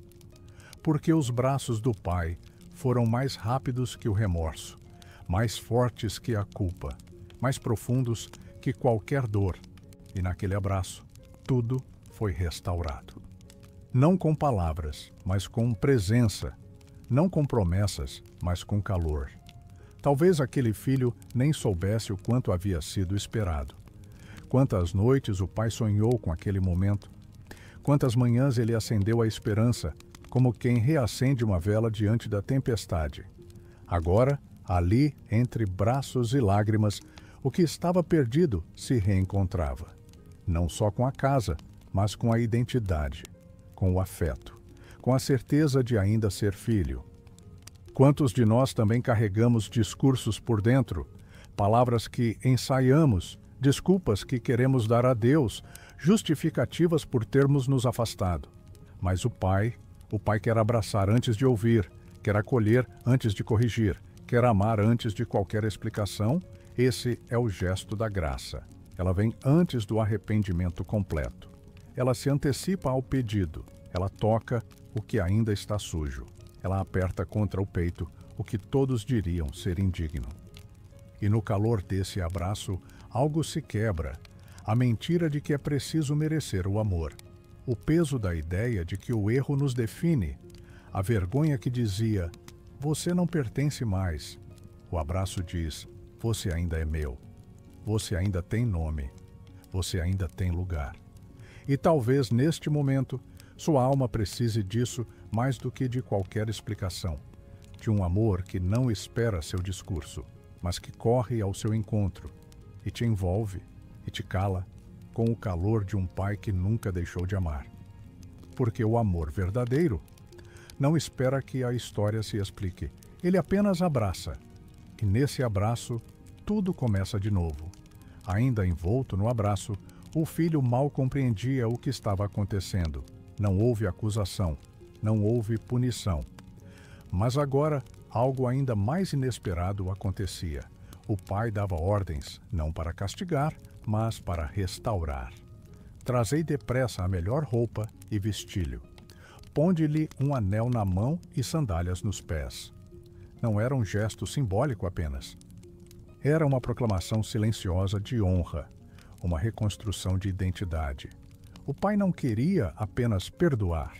Porque os braços do pai foram mais rápidos que o remorso, mais fortes que a culpa, mais profundos que qualquer dor. E naquele abraço, tudo foi restaurado. Não com palavras, mas com presença. Não com promessas, mas com calor. Talvez aquele filho nem soubesse o quanto havia sido esperado. Quantas noites o pai sonhou com aquele momento. Quantas manhãs ele acendeu a esperança, como quem reacende uma vela diante da tempestade. Agora, ali, entre braços e lágrimas, o que estava perdido se reencontrava. Não só com a casa, mas com a identidade, com o afeto, com a certeza de ainda ser filho. Quantos de nós também carregamos discursos por dentro, palavras que ensaiamos, desculpas que queremos dar a Deus, justificativas por termos nos afastado. Mas o Pai quer abraçar antes de ouvir, quer acolher antes de corrigir, quer amar antes de qualquer explicação. Esse é o gesto da graça. Ela vem antes do arrependimento completo. Ela se antecipa ao pedido. Ela toca o que ainda está sujo. Ela aperta contra o peito o que todos diriam ser indigno. E no calor desse abraço, algo se quebra. A mentira de que é preciso merecer o amor. O peso da ideia de que o erro nos define. A vergonha que dizia, você não pertence mais. O abraço diz, você ainda é meu. Você ainda tem nome. Você ainda tem lugar. E talvez neste momento, sua alma precise disso mais do que de qualquer explicação. De um amor que não espera seu discurso, mas que corre ao seu encontro e te envolve e te cala com o calor de um pai que nunca deixou de amar. Porque o amor verdadeiro não espera que a história se explique. Ele apenas abraça. E nesse abraço, tudo começa de novo. Ainda envolto no abraço, o filho mal compreendia o que estava acontecendo. Não houve acusação, não houve punição. Mas agora, algo ainda mais inesperado acontecia. O pai dava ordens, não para castigar, mas para restaurar. Trazei depressa a melhor roupa e vestilho. Ponde-lhe um anel na mão e sandálias nos pés. Não era um gesto simbólico apenas. Era uma proclamação silenciosa de honra, uma reconstrução de identidade. O pai não queria apenas perdoar.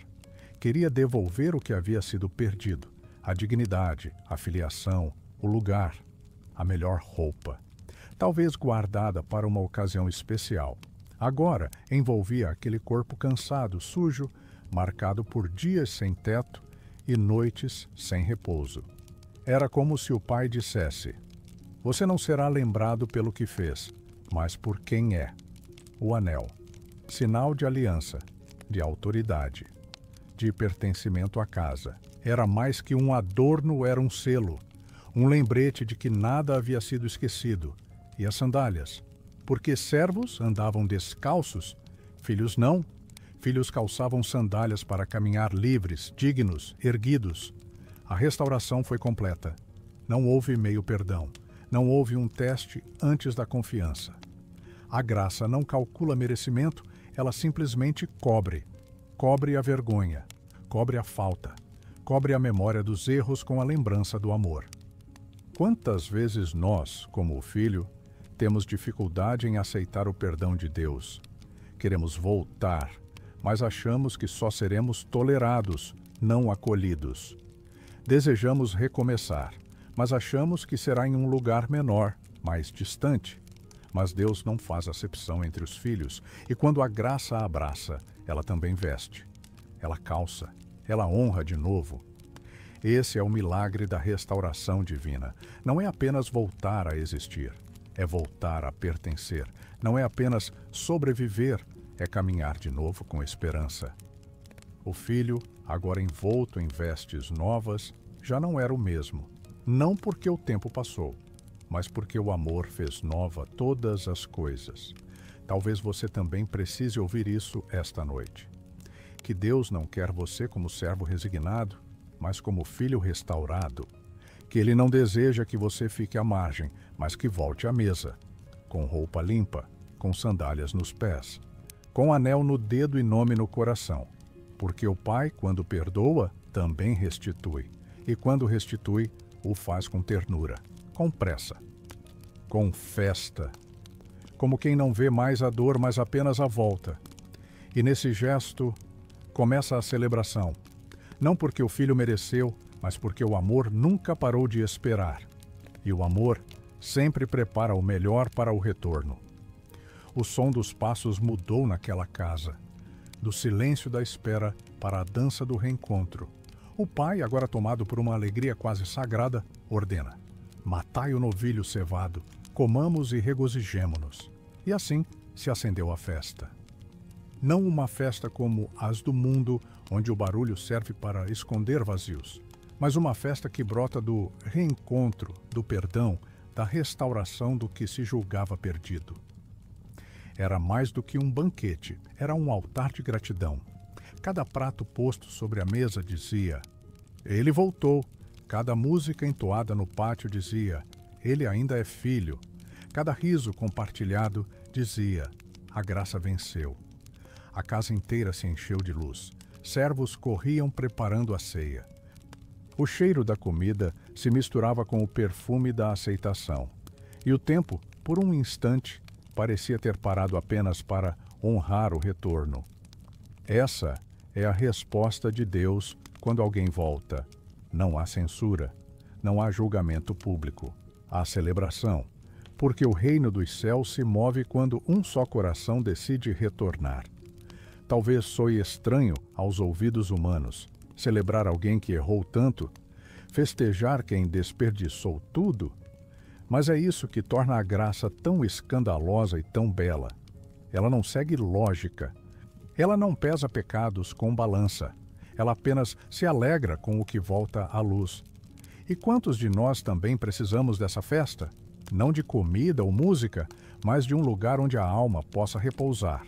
Queria devolver o que havia sido perdido. A dignidade, a filiação, o lugar, a melhor roupa. Talvez guardada para uma ocasião especial. Agora envolvia aquele corpo cansado, sujo, marcado por dias sem teto e noites sem repouso. Era como se o pai dissesse, você não será lembrado pelo que fez, mas por quem é. O anel, sinal de aliança, de autoridade, de pertencimento à casa. Era mais que um adorno, era um selo, um lembrete de que nada havia sido esquecido. E as sandálias? Porque servos andavam descalços, filhos não. Filhos calçavam sandálias para caminhar livres, dignos, erguidos. A restauração foi completa. Não houve meio perdão. Não houve um teste antes da confiança. A graça não calcula merecimento, ela simplesmente cobre. Cobre a vergonha, cobre a falta, cobre a memória dos erros com a lembrança do amor. Quantas vezes nós, como o filho, temos dificuldade em aceitar o perdão de Deus? Queremos voltar, mas achamos que só seremos tolerados, não acolhidos. Desejamos recomeçar, mas achamos que será em um lugar menor, mais distante. Mas Deus não faz acepção entre os filhos, e quando a graça a abraça, ela também veste. Ela calça, ela honra de novo. Esse é o milagre da restauração divina. Não é apenas voltar a existir, é voltar a pertencer. Não é apenas sobreviver, é caminhar de novo com esperança. O filho, agora envolto em vestes novas, já não era o mesmo. Não porque o tempo passou, mas porque o amor fez nova todas as coisas. Talvez você também precise ouvir isso esta noite. Que Deus não quer você como servo resignado, mas como filho restaurado. Que Ele não deseja que você fique à margem, mas que volte à mesa, com roupa limpa, com sandálias nos pés, com anel no dedo e nome no coração. Porque o Pai, quando perdoa, também restitui. E quando restitui, o faz com ternura, com pressa, com festa. Como quem não vê mais a dor, mas apenas a volta. E nesse gesto começa a celebração. Não porque o filho mereceu, mas porque o amor nunca parou de esperar. E o amor sempre prepara o melhor para o retorno. O som dos passos mudou naquela casa. Do silêncio da espera para a dança do reencontro. O pai, agora tomado por uma alegria quase sagrada, ordena: matai o novilho cevado, comamos e regozijemo-nos. E assim se acendeu a festa. Não uma festa como as do mundo, onde o barulho serve para esconder vazios, mas uma festa que brota do reencontro, do perdão, da restauração do que se julgava perdido. Era mais do que um banquete, era um altar de gratidão. Cada prato posto sobre a mesa dizia: ele voltou. Cada música entoada no pátio dizia: ele ainda é filho. Cada riso compartilhado dizia: a graça venceu. A casa inteira se encheu de luz. Servos corriam preparando a ceia. O cheiro da comida se misturava com o perfume da aceitação. E o tempo, por um instante, parecia ter parado apenas para honrar o retorno. Essa é a resposta de Deus quando alguém volta. Não há censura, não há julgamento público. Há celebração, porque o reino dos céus se move quando um só coração decide retornar. Talvez soe estranho aos ouvidos humanos celebrar alguém que errou tanto, festejar quem desperdiçou tudo, mas é isso que torna a graça tão escandalosa e tão bela. Ela não segue lógica. Ela não pesa pecados com balança. Ela apenas se alegra com o que volta à luz. E quantos de nós também precisamos dessa festa? Não de comida ou música, mas de um lugar onde a alma possa repousar.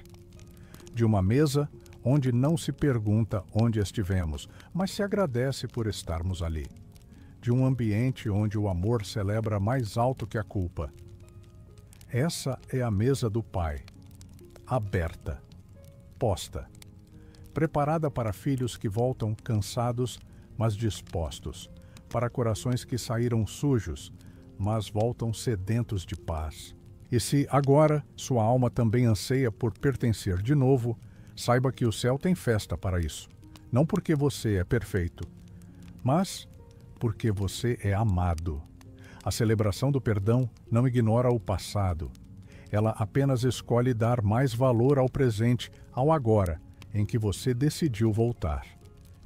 De uma mesa onde não se pergunta onde estivemos, mas se agradece por estarmos ali. De um ambiente onde o amor celebra mais alto que a culpa. Essa é a mesa do Pai, aberta, posta, preparada para filhos que voltam cansados, mas dispostos, para corações que saíram sujos, mas voltam sedentos de paz. E se agora sua alma também anseia por pertencer de novo, saiba que o céu tem festa para isso. Não porque você é perfeito, mas porque você é amado. A celebração do perdão não ignora o passado. Ela apenas escolhe dar mais valor ao presente, ao agora, em que você decidiu voltar.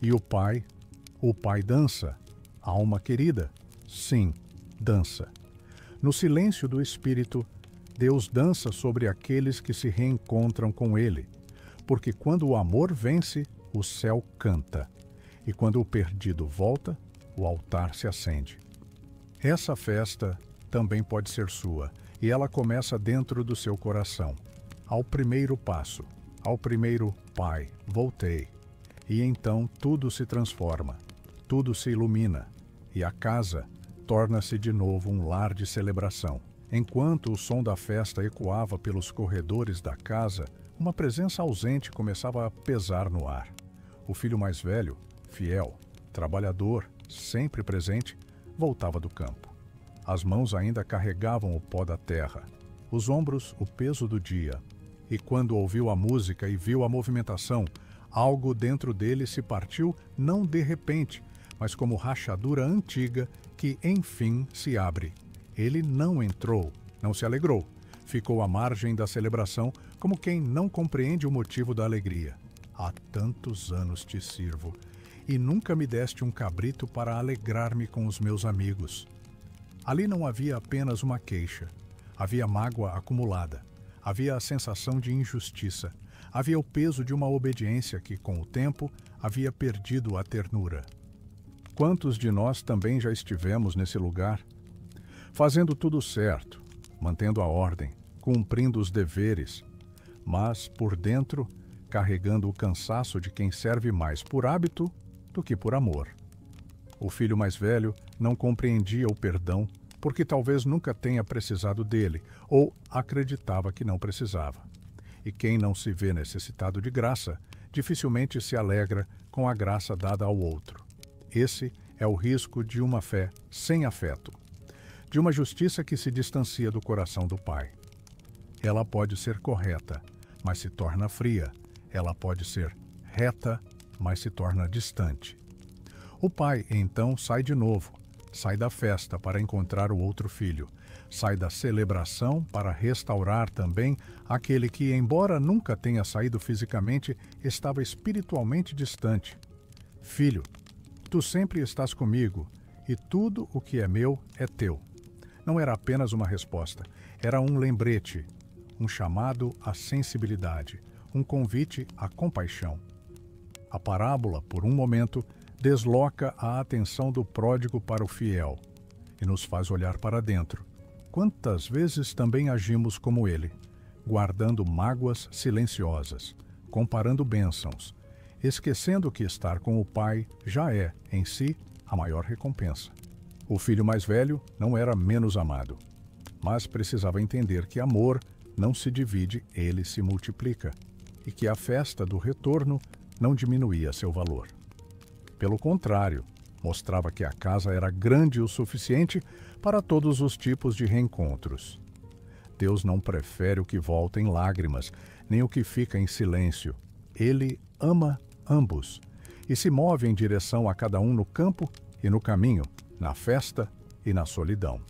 E o Pai dança. Alma querida, sim, dança. No silêncio do Espírito, Deus dança sobre aqueles que se reencontram com Ele. Porque quando o amor vence, o céu canta. E quando o perdido volta, o altar se acende. Essa festa também pode ser sua, e ela começa dentro do seu coração. Ao primeiro passo, ao primeiro Pai, voltei. E então tudo se transforma, tudo se ilumina, e a casa torna-se de novo um lar de celebração. Enquanto o som da festa ecoava pelos corredores da casa, uma presença ausente começava a pesar no ar. O filho mais velho, fiel, trabalhador, sempre presente, voltava do campo. As mãos ainda carregavam o pó da terra, os ombros o peso do dia, E quando ouviu a música e viu a movimentação, algo dentro dele se partiu não de repente, mas como rachadura antiga que enfim se abre. Ele não entrou, não se alegrou. Ficou à margem da celebração, como quem não compreende o motivo da alegria. Há tantos anos te sirvo, e nunca me deste um cabrito para alegrar-me com os meus amigos. Ali não havia apenas uma queixa. Havia mágoa acumulada. Havia a sensação de injustiça. Havia o peso de uma obediência que, com o tempo, havia perdido a ternura. Quantos de nós também já estivemos nesse lugar? Fazendo tudo certo, mantendo a ordem, cumprindo os deveres, mas, por dentro, carregando o cansaço de quem serve mais por hábito do que por amor. O filho mais velho não compreendia o perdão porque talvez nunca tenha precisado dele ou acreditava que não precisava. E quem não se vê necessitado de graça, dificilmente se alegra com a graça dada ao outro. Esse é o risco de uma fé sem afeto, de uma justiça que se distancia do coração do Pai. Ela pode ser correta, mas se torna fria. Ela pode ser reta, mas se torna distante. O pai, então, sai de novo, sai da festa para encontrar o outro filho, sai da celebração para restaurar também aquele que, embora nunca tenha saído fisicamente, estava espiritualmente distante. Filho, tu sempre estás comigo, e tudo o que é meu é teu. Não era apenas uma resposta, era um lembrete, um chamado à sensibilidade, um convite à compaixão. A parábola, por um momento, desloca a atenção do pródigo para o fiel e nos faz olhar para dentro. Quantas vezes também agimos como ele, guardando mágoas silenciosas, comparando bênçãos, esquecendo que estar com o Pai já é, em si, a maior recompensa. O filho mais velho não era menos amado, mas precisava entender que amor não se divide, ele se multiplica, e que a festa do retorno não diminuía seu valor. Pelo contrário, mostrava que a casa era grande o suficiente para todos os tipos de reencontros. Deus não prefere o que volta em lágrimas, nem o que fica em silêncio. Ele ama ambos e se move em direção a cada um no campo e no caminho, na festa e na solidão.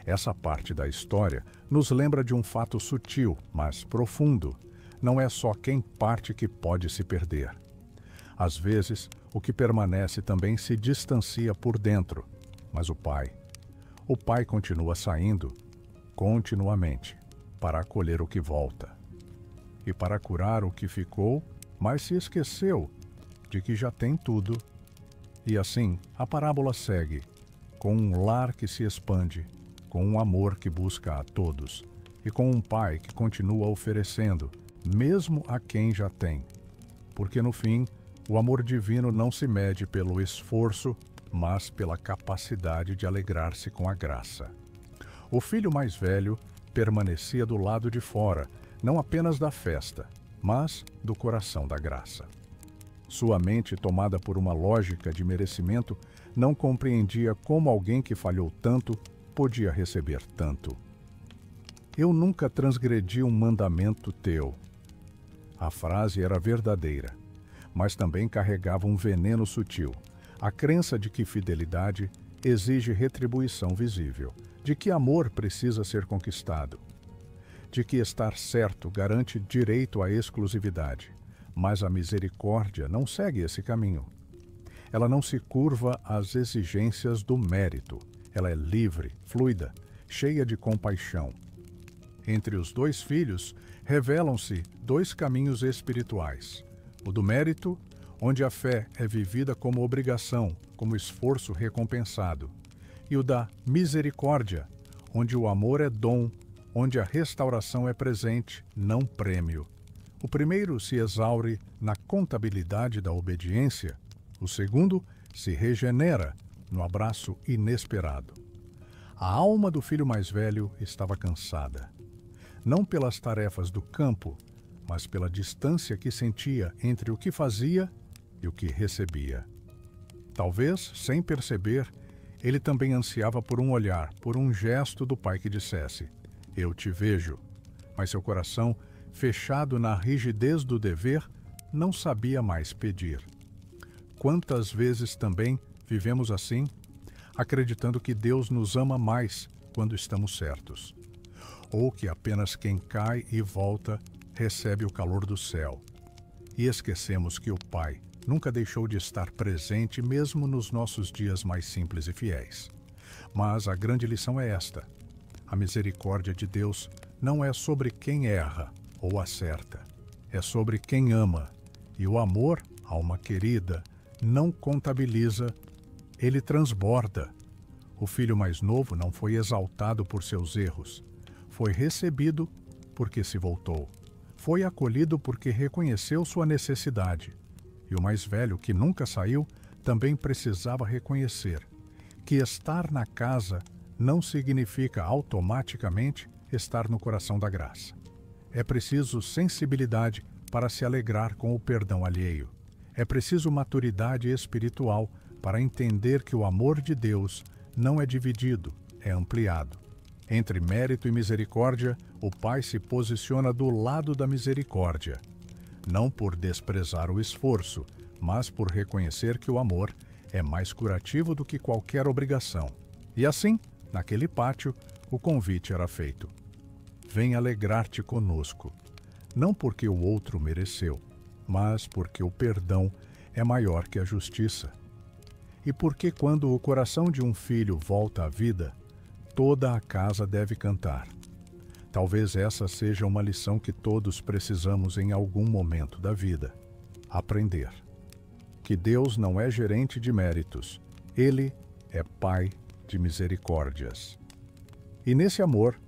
Essa parte da história nos lembra de um fato sutil, mas profundo. Não é só quem parte que pode se perder. Às vezes, o que permanece também se distancia por dentro, mas o Pai continua saindo continuamente para acolher o que volta e para curar o que ficou, mas se esqueceu de que já tem tudo. E assim, a parábola segue, com um lar que se expande, com um amor que busca a todos e com um Pai que continua oferecendo, mesmo a quem já tem. Porque no fim, o amor divino não se mede pelo esforço, mas pela capacidade de alegrar-se com a graça. O filho mais velho permanecia do lado de fora, não apenas da festa, mas do coração da graça. Sua mente, tomada por uma lógica de merecimento, não compreendia como alguém que falhou tanto podia receber tanto. Eu nunca transgredi um mandamento teu. A frase era verdadeira, mas também carregava um veneno sutil, a crença de que fidelidade exige retribuição visível, de que amor precisa ser conquistado, de que estar certo garante direito à exclusividade, mas a misericórdia não segue esse caminho. Ela não se curva às exigências do mérito, ela é livre, fluida, cheia de compaixão. Entre os dois filhos, revelam-se dois caminhos espirituais. O do mérito, onde a fé é vivida como obrigação, como esforço recompensado. E o da misericórdia, onde o amor é dom, onde a restauração é presente, não prêmio. O primeiro se exaure na contabilidade da obediência, o segundo se regenera no abraço inesperado. A alma do filho mais velho estava cansada, não pelas tarefas do campo, mas pela distância que sentia entre o que fazia e o que recebia. Talvez, sem perceber, ele também ansiava por um olhar, por um gesto do pai que dissesse: "Eu te vejo", mas seu coração fechado na rigidez do dever, não sabia mais pedir. Quantas vezes também vivemos assim, acreditando que Deus nos ama mais quando estamos certos, ou que apenas quem cai e volta recebe o calor do céu. E esquecemos que o Pai nunca deixou de estar presente mesmo nos nossos dias mais simples e fiéis. Mas a grande lição é esta: a misericórdia de Deus não é sobre quem erra ou acerta, é sobre quem ama. E o amor, alma querida, não contabiliza, ele transborda. O filho mais novo não foi exaltado por seus erros, foi recebido porque se voltou, foi acolhido porque reconheceu sua necessidade. E o mais velho, que nunca saiu, também precisava reconhecer que estar na casa não significa automaticamente estar no coração da graça. É preciso sensibilidade para se alegrar com o perdão alheio. É preciso maturidade espiritual para entender que o amor de Deus não é dividido, é ampliado. Entre mérito e misericórdia, o Pai se posiciona do lado da misericórdia, não por desprezar o esforço, mas por reconhecer que o amor é mais curativo do que qualquer obrigação. E assim, naquele pátio, o convite era feito: vem alegrar-te conosco, não porque o outro mereceu, mas porque o perdão é maior que a justiça. E porque quando o coração de um filho volta à vida, toda a casa deve cantar. Talvez essa seja uma lição que todos precisamos em algum momento da vida: aprender que Deus não é gerente de méritos, Ele é Pai de misericórdias. E nesse amor,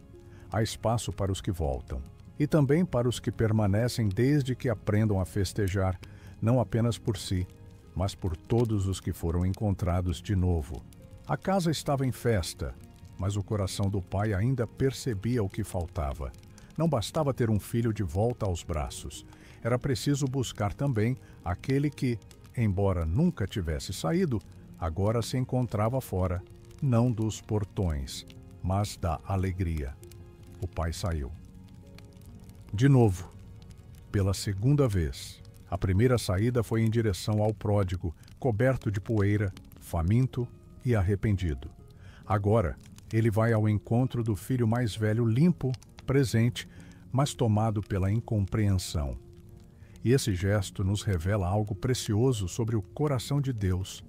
há espaço para os que voltam, e também para os que permanecem desde que aprendam a festejar, não apenas por si, mas por todos os que foram encontrados de novo. A casa estava em festa, mas o coração do pai ainda percebia o que faltava. Não bastava ter um filho de volta aos braços. Era preciso buscar também aquele que, embora nunca tivesse saído, agora se encontrava fora, não dos portões, mas da alegria. O pai saiu. De novo, pela segunda vez. A primeira saída foi em direção ao pródigo, coberto de poeira, faminto e arrependido. Agora, ele vai ao encontro do filho mais velho, limpo, presente, mas tomado pela incompreensão. E esse gesto nos revela algo precioso sobre o coração de Deus.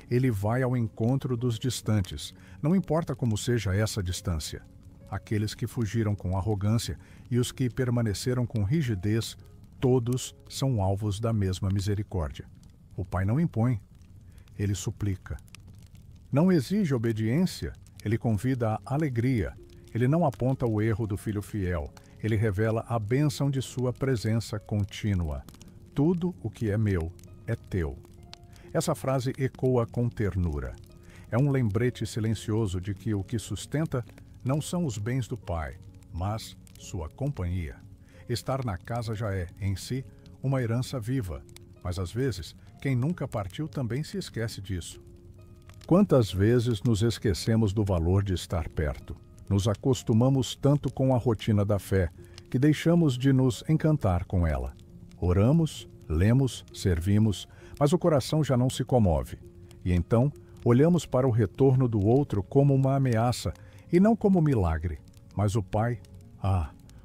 Ele vai ao encontro dos distantes, não importa como seja essa distância. Aqueles que fugiram com arrogância e os que permaneceram com rigidez, todos são alvos da mesma misericórdia. O Pai não impõe, ele suplica. Não exige obediência, ele convida a alegria. Ele não aponta o erro do filho fiel, ele revela a bênção de sua presença contínua. Tudo o que é meu é teu. Essa frase ecoa com ternura. É um lembrete silencioso de que o que sustenta não são os bens do Pai, mas sua companhia. Estar na casa já é, em si, uma herança viva, mas às vezes, quem nunca partiu também se esquece disso. Quantas vezes nos esquecemos do valor de estar perto? Nos acostumamos tanto com a rotina da fé que deixamos de nos encantar com ela. Oramos, lemos, servimos, mas o coração já não se comove. E então, olhamos para o retorno do outro como uma ameaça e não como milagre. Mas o Pai,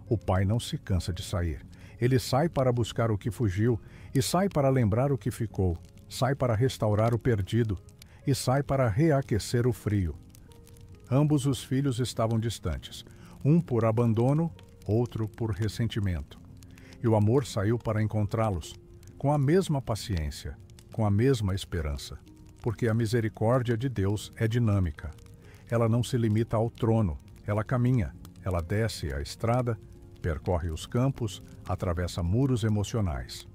o Pai não se cansa de sair. Ele sai para buscar o que fugiu e sai para lembrar o que ficou, sai para restaurar o perdido e sai para reaquecer o frio. Ambos os filhos estavam distantes, um por abandono, outro por ressentimento. E o amor saiu para encontrá-los, com a mesma paciência, com a mesma esperança, porque a misericórdia de Deus é dinâmica. Ela não se limita ao trono, ela caminha, ela desce a estrada, percorre os campos, atravessa muros emocionais.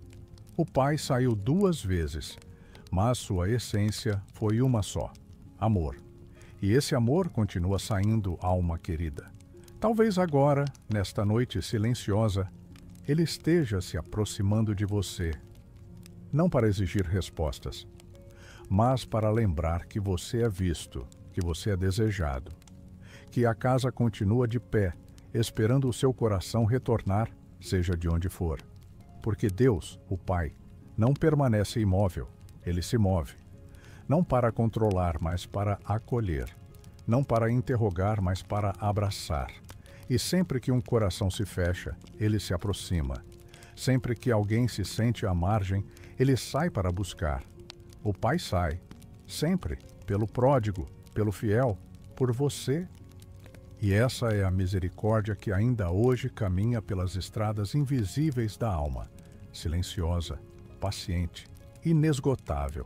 O Pai saiu 2 vezes, mas sua essência foi uma só: amor. E esse amor continua saindo, alma querida. Talvez agora, nesta noite silenciosa, ele esteja se aproximando de você, não para exigir respostas, mas para lembrar que você é visto, que você é desejado, que a casa continua de pé, esperando o seu coração retornar seja de onde for. Porque Deus, o Pai, não permanece imóvel, ele se move. Não para controlar, mas para acolher. Não para interrogar, mas para abraçar. E sempre que um coração se fecha, ele se aproxima. Sempre que alguém se sente à margem, ele sai para buscar. O Pai sai, sempre, pelo pródigo, pelo fiel, por você. E essa é a misericórdia que ainda hoje caminha pelas estradas invisíveis da alma, silenciosa, paciente, inesgotável.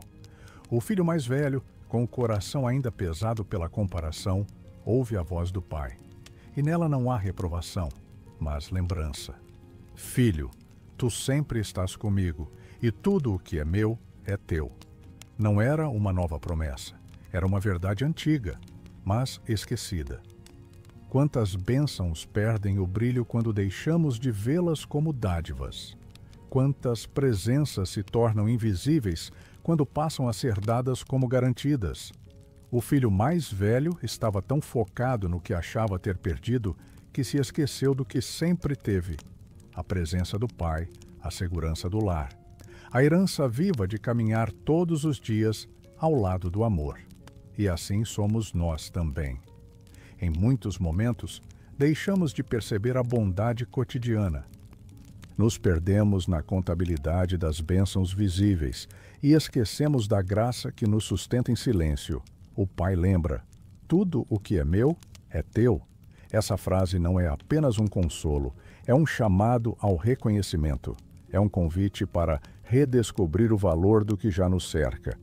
O filho mais velho, com o coração ainda pesado pela comparação, ouve a voz do pai. E nela não há reprovação, mas lembrança. Filho, tu sempre estás comigo, e tudo o que é meu é teu. Não era uma nova promessa, era uma verdade antiga, mas esquecida. Quantas bênçãos perdem o brilho quando deixamos de vê-las como dádivas. Quantas presenças se tornam invisíveis quando passam a ser dadas como garantidas. O filho mais velho estava tão focado no que achava ter perdido que se esqueceu do que sempre teve: a presença do pai, a segurança do lar, a herança viva de caminhar todos os dias ao lado do amor. E assim somos nós também. Em muitos momentos, deixamos de perceber a bondade cotidiana. Nos perdemos na contabilidade das bênçãos visíveis e esquecemos da graça que nos sustenta em silêncio. O Pai lembra: tudo o que é meu é teu. Essa frase não é apenas um consolo, é um chamado ao reconhecimento. É um convite para redescobrir o valor do que já nos cerca.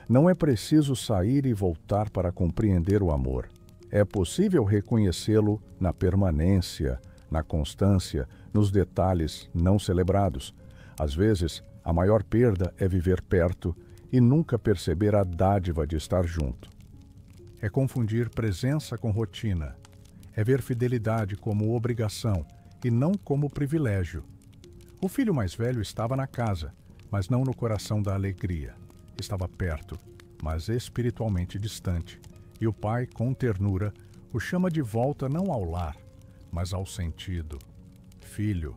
Não é preciso sair e voltar para compreender o amor. É possível reconhecê-lo na permanência, na constância, nos detalhes não celebrados. Às vezes, a maior perda é viver perto e nunca perceber a dádiva de estar junto. É confundir presença com rotina. É ver fidelidade como obrigação e não como privilégio. O filho mais velho estava na casa, mas não no coração da alegria. Estava perto, mas espiritualmente distante. E o pai, com ternura, o chama de volta não ao lar, mas ao sentido. Filho.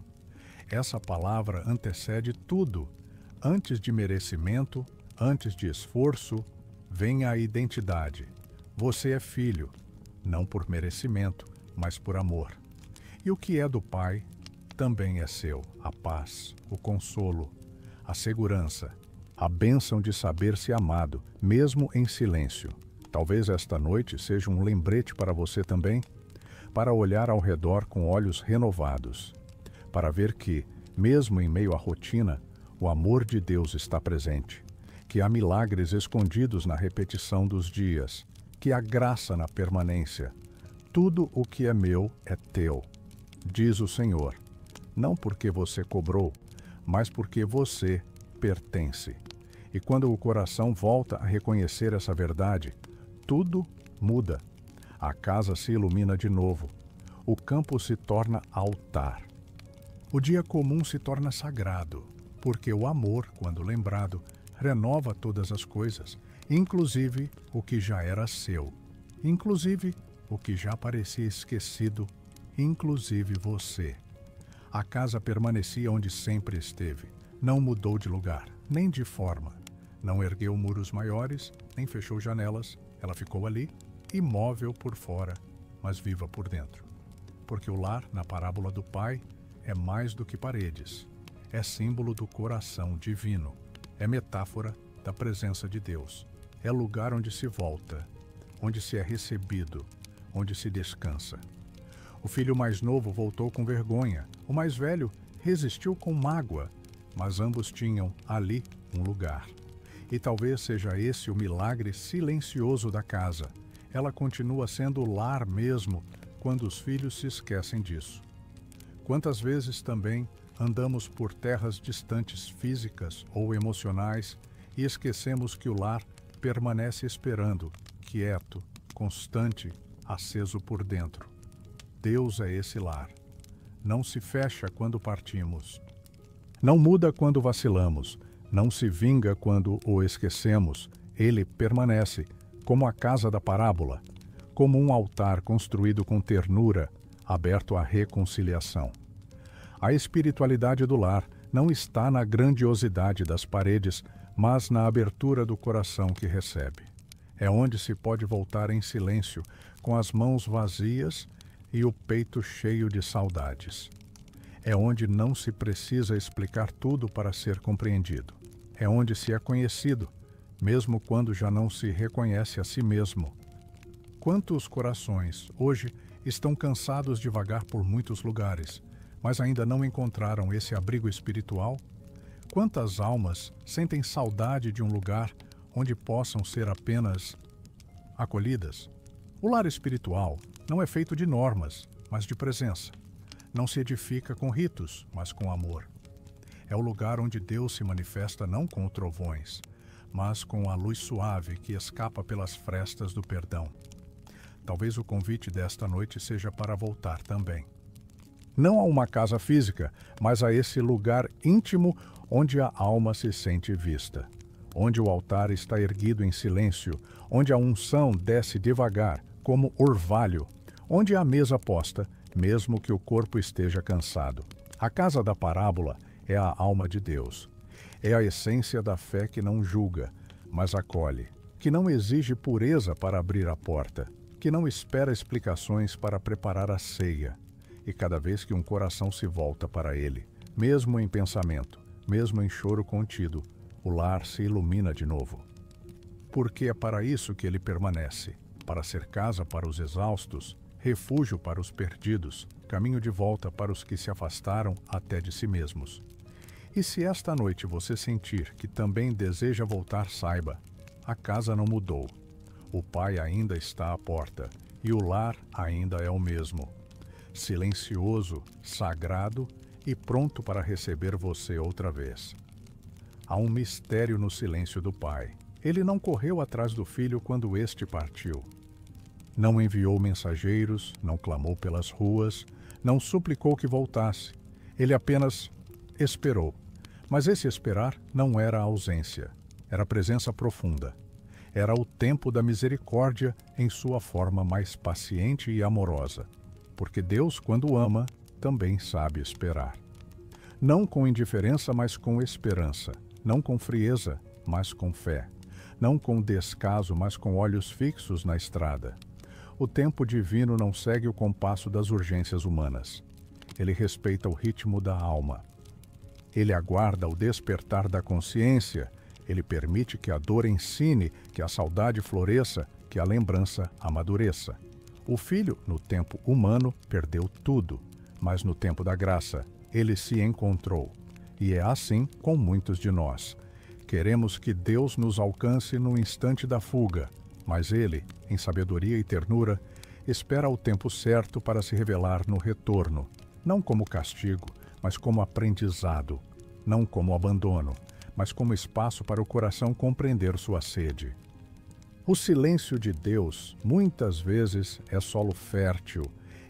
Essa palavra antecede tudo. Antes de merecimento, antes de esforço, vem a identidade. Você é filho, não por merecimento, mas por amor. E o que é do pai também é seu: a paz, o consolo, a segurança, a bênção de saber-se amado, mesmo em silêncio. Talvez esta noite seja um lembrete para você também, para olhar ao redor com olhos renovados, para ver que, mesmo em meio à rotina, o amor de Deus está presente, que há milagres escondidos na repetição dos dias, que há graça na permanência. Tudo o que é meu é teu, diz o Senhor, não porque você cobrou, mas porque você pertence. E quando o coração volta a reconhecer essa verdade, tudo muda. A casa se ilumina de novo. O campo se torna altar. O dia comum se torna sagrado, porque o amor, quando lembrado, renova todas as coisas, inclusive o que já era seu, inclusive o que já parecia esquecido, inclusive você. A casa permanecia onde sempre esteve, não mudou de lugar, nem de forma. Não ergueu muros maiores, nem fechou janelas. Ela ficou ali, imóvel por fora, mas viva por dentro. Porque o lar, na parábola do pai, é mais do que paredes. É símbolo do coração divino. É metáfora da presença de Deus. É lugar onde se volta, onde se é recebido, onde se descansa. O filho mais novo voltou com vergonha. O mais velho resistiu com mágoa, mas ambos tinham ali um lugar. E talvez seja esse o milagre silencioso da casa. Ela continua sendo o lar mesmo quando os filhos se esquecem disso. Quantas vezes também andamos por terras distantes físicas ou emocionais e esquecemos que o lar permanece esperando, quieto, constante, aceso por dentro. Deus é esse lar. Não se fecha quando partimos. Não muda quando vacilamos. Não se vinga quando o esquecemos. Ele permanece, como a casa da parábola, como um altar construído com ternura, aberto à reconciliação. A espiritualidade do lar não está na grandiosidade das paredes, mas na abertura do coração que recebe. É onde se pode voltar em silêncio, com as mãos vazias e o peito cheio de saudades. É onde não se precisa explicar tudo para ser compreendido. É onde se é conhecido, mesmo quando já não se reconhece a si mesmo. Quantos corações, hoje, estão cansados de vagar por muitos lugares, mas ainda não encontraram esse abrigo espiritual? Quantas almas sentem saudade de um lugar onde possam ser apenas acolhidas? O lar espiritual não é feito de normas, mas de presença. Não se edifica com ritos, mas com amor. É o lugar onde Deus se manifesta não com trovões, mas com a luz suave que escapa pelas frestas do perdão. Talvez o convite desta noite seja para voltar também. Não a uma casa física, mas a esse lugar íntimo onde a alma se sente vista, onde o altar está erguido em silêncio, onde a unção desce devagar, como orvalho, onde a mesa posta, mesmo que o corpo esteja cansado. A casa da parábola é a alma de Deus. É a essência da fé que não julga, mas acolhe, que não exige pureza para abrir a porta, que não espera explicações para preparar a ceia. E cada vez que um coração se volta para ele, mesmo em pensamento, mesmo em choro contido, o lar se ilumina de novo. Porque é para isso que ele permanece, para ser casa para os exaustos, refúgio para os perdidos, caminho de volta para os que se afastaram até de si mesmos. E se esta noite você sentir que também deseja voltar, saiba, a casa não mudou. O Pai ainda está à porta, e o lar ainda é o mesmo. Silencioso, sagrado e pronto para receber você outra vez. Há um mistério no silêncio do Pai. Ele não correu atrás do filho quando este partiu. Não enviou mensageiros, não clamou pelas ruas, não suplicou que voltasse. Ele apenas esperou. Mas esse esperar não era ausência, era presença profunda. Era o tempo da misericórdia em sua forma mais paciente e amorosa. Porque Deus, quando ama, também sabe esperar. Não com indiferença, mas com esperança. Não com frieza, mas com fé. Não com descaso, mas com olhos fixos na estrada. O tempo divino não segue o compasso das urgências humanas. Ele respeita o ritmo da alma. Ele aguarda o despertar da consciência. Ele permite que a dor ensine, que a saudade floresça, que a lembrança amadureça. O filho, no tempo humano, perdeu tudo, mas no tempo da graça, ele se encontrou. E é assim com muitos de nós. Queremos que Deus nos alcance no instante da fuga, mas ele, em sabedoria e ternura, espera o tempo certo para se revelar no retorno, não como castigo, mas como aprendizado, não como abandono, mas como espaço para o coração compreender sua sede. O silêncio de Deus, muitas vezes, é solo fértil.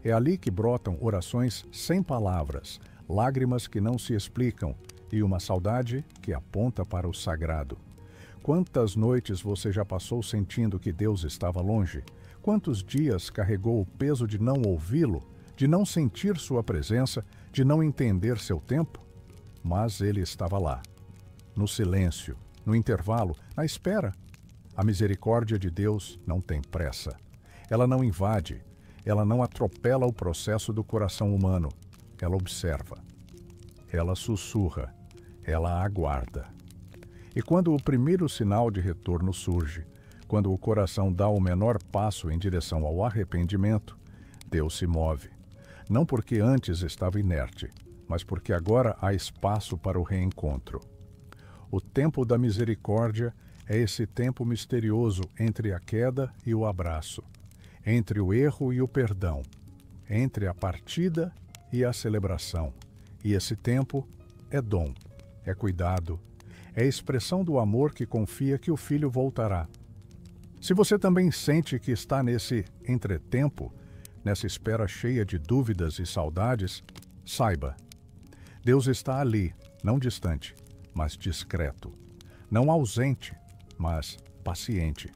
É ali que brotam orações sem palavras, lágrimas que não se explicam e uma saudade que aponta para o sagrado. Quantas noites você já passou sentindo que Deus estava longe? Quantos dias carregou o peso de não ouvi-lo, de não sentir sua presença, de não entender seu tempo? Mas ele estava lá, no silêncio, no intervalo, na espera. A misericórdia de Deus não tem pressa. Ela não invade, ela não atropela o processo do coração humano. Ela observa, ela sussurra, ela aguarda. E quando o primeiro sinal de retorno surge, quando o coração dá o menor passo em direção ao arrependimento, Deus se move. Não porque antes estava inerte, mas porque agora há espaço para o reencontro. O tempo da misericórdia é esse tempo misterioso entre a queda e o abraço, entre o erro e o perdão, entre a partida e a celebração. E esse tempo é dom, é cuidado, é expressão do amor que confia que o filho voltará. Se você também sente que está nesse entretempo, nessa espera cheia de dúvidas e saudades, saiba, Deus está ali, não distante, mas discreto, não ausente, mas paciente.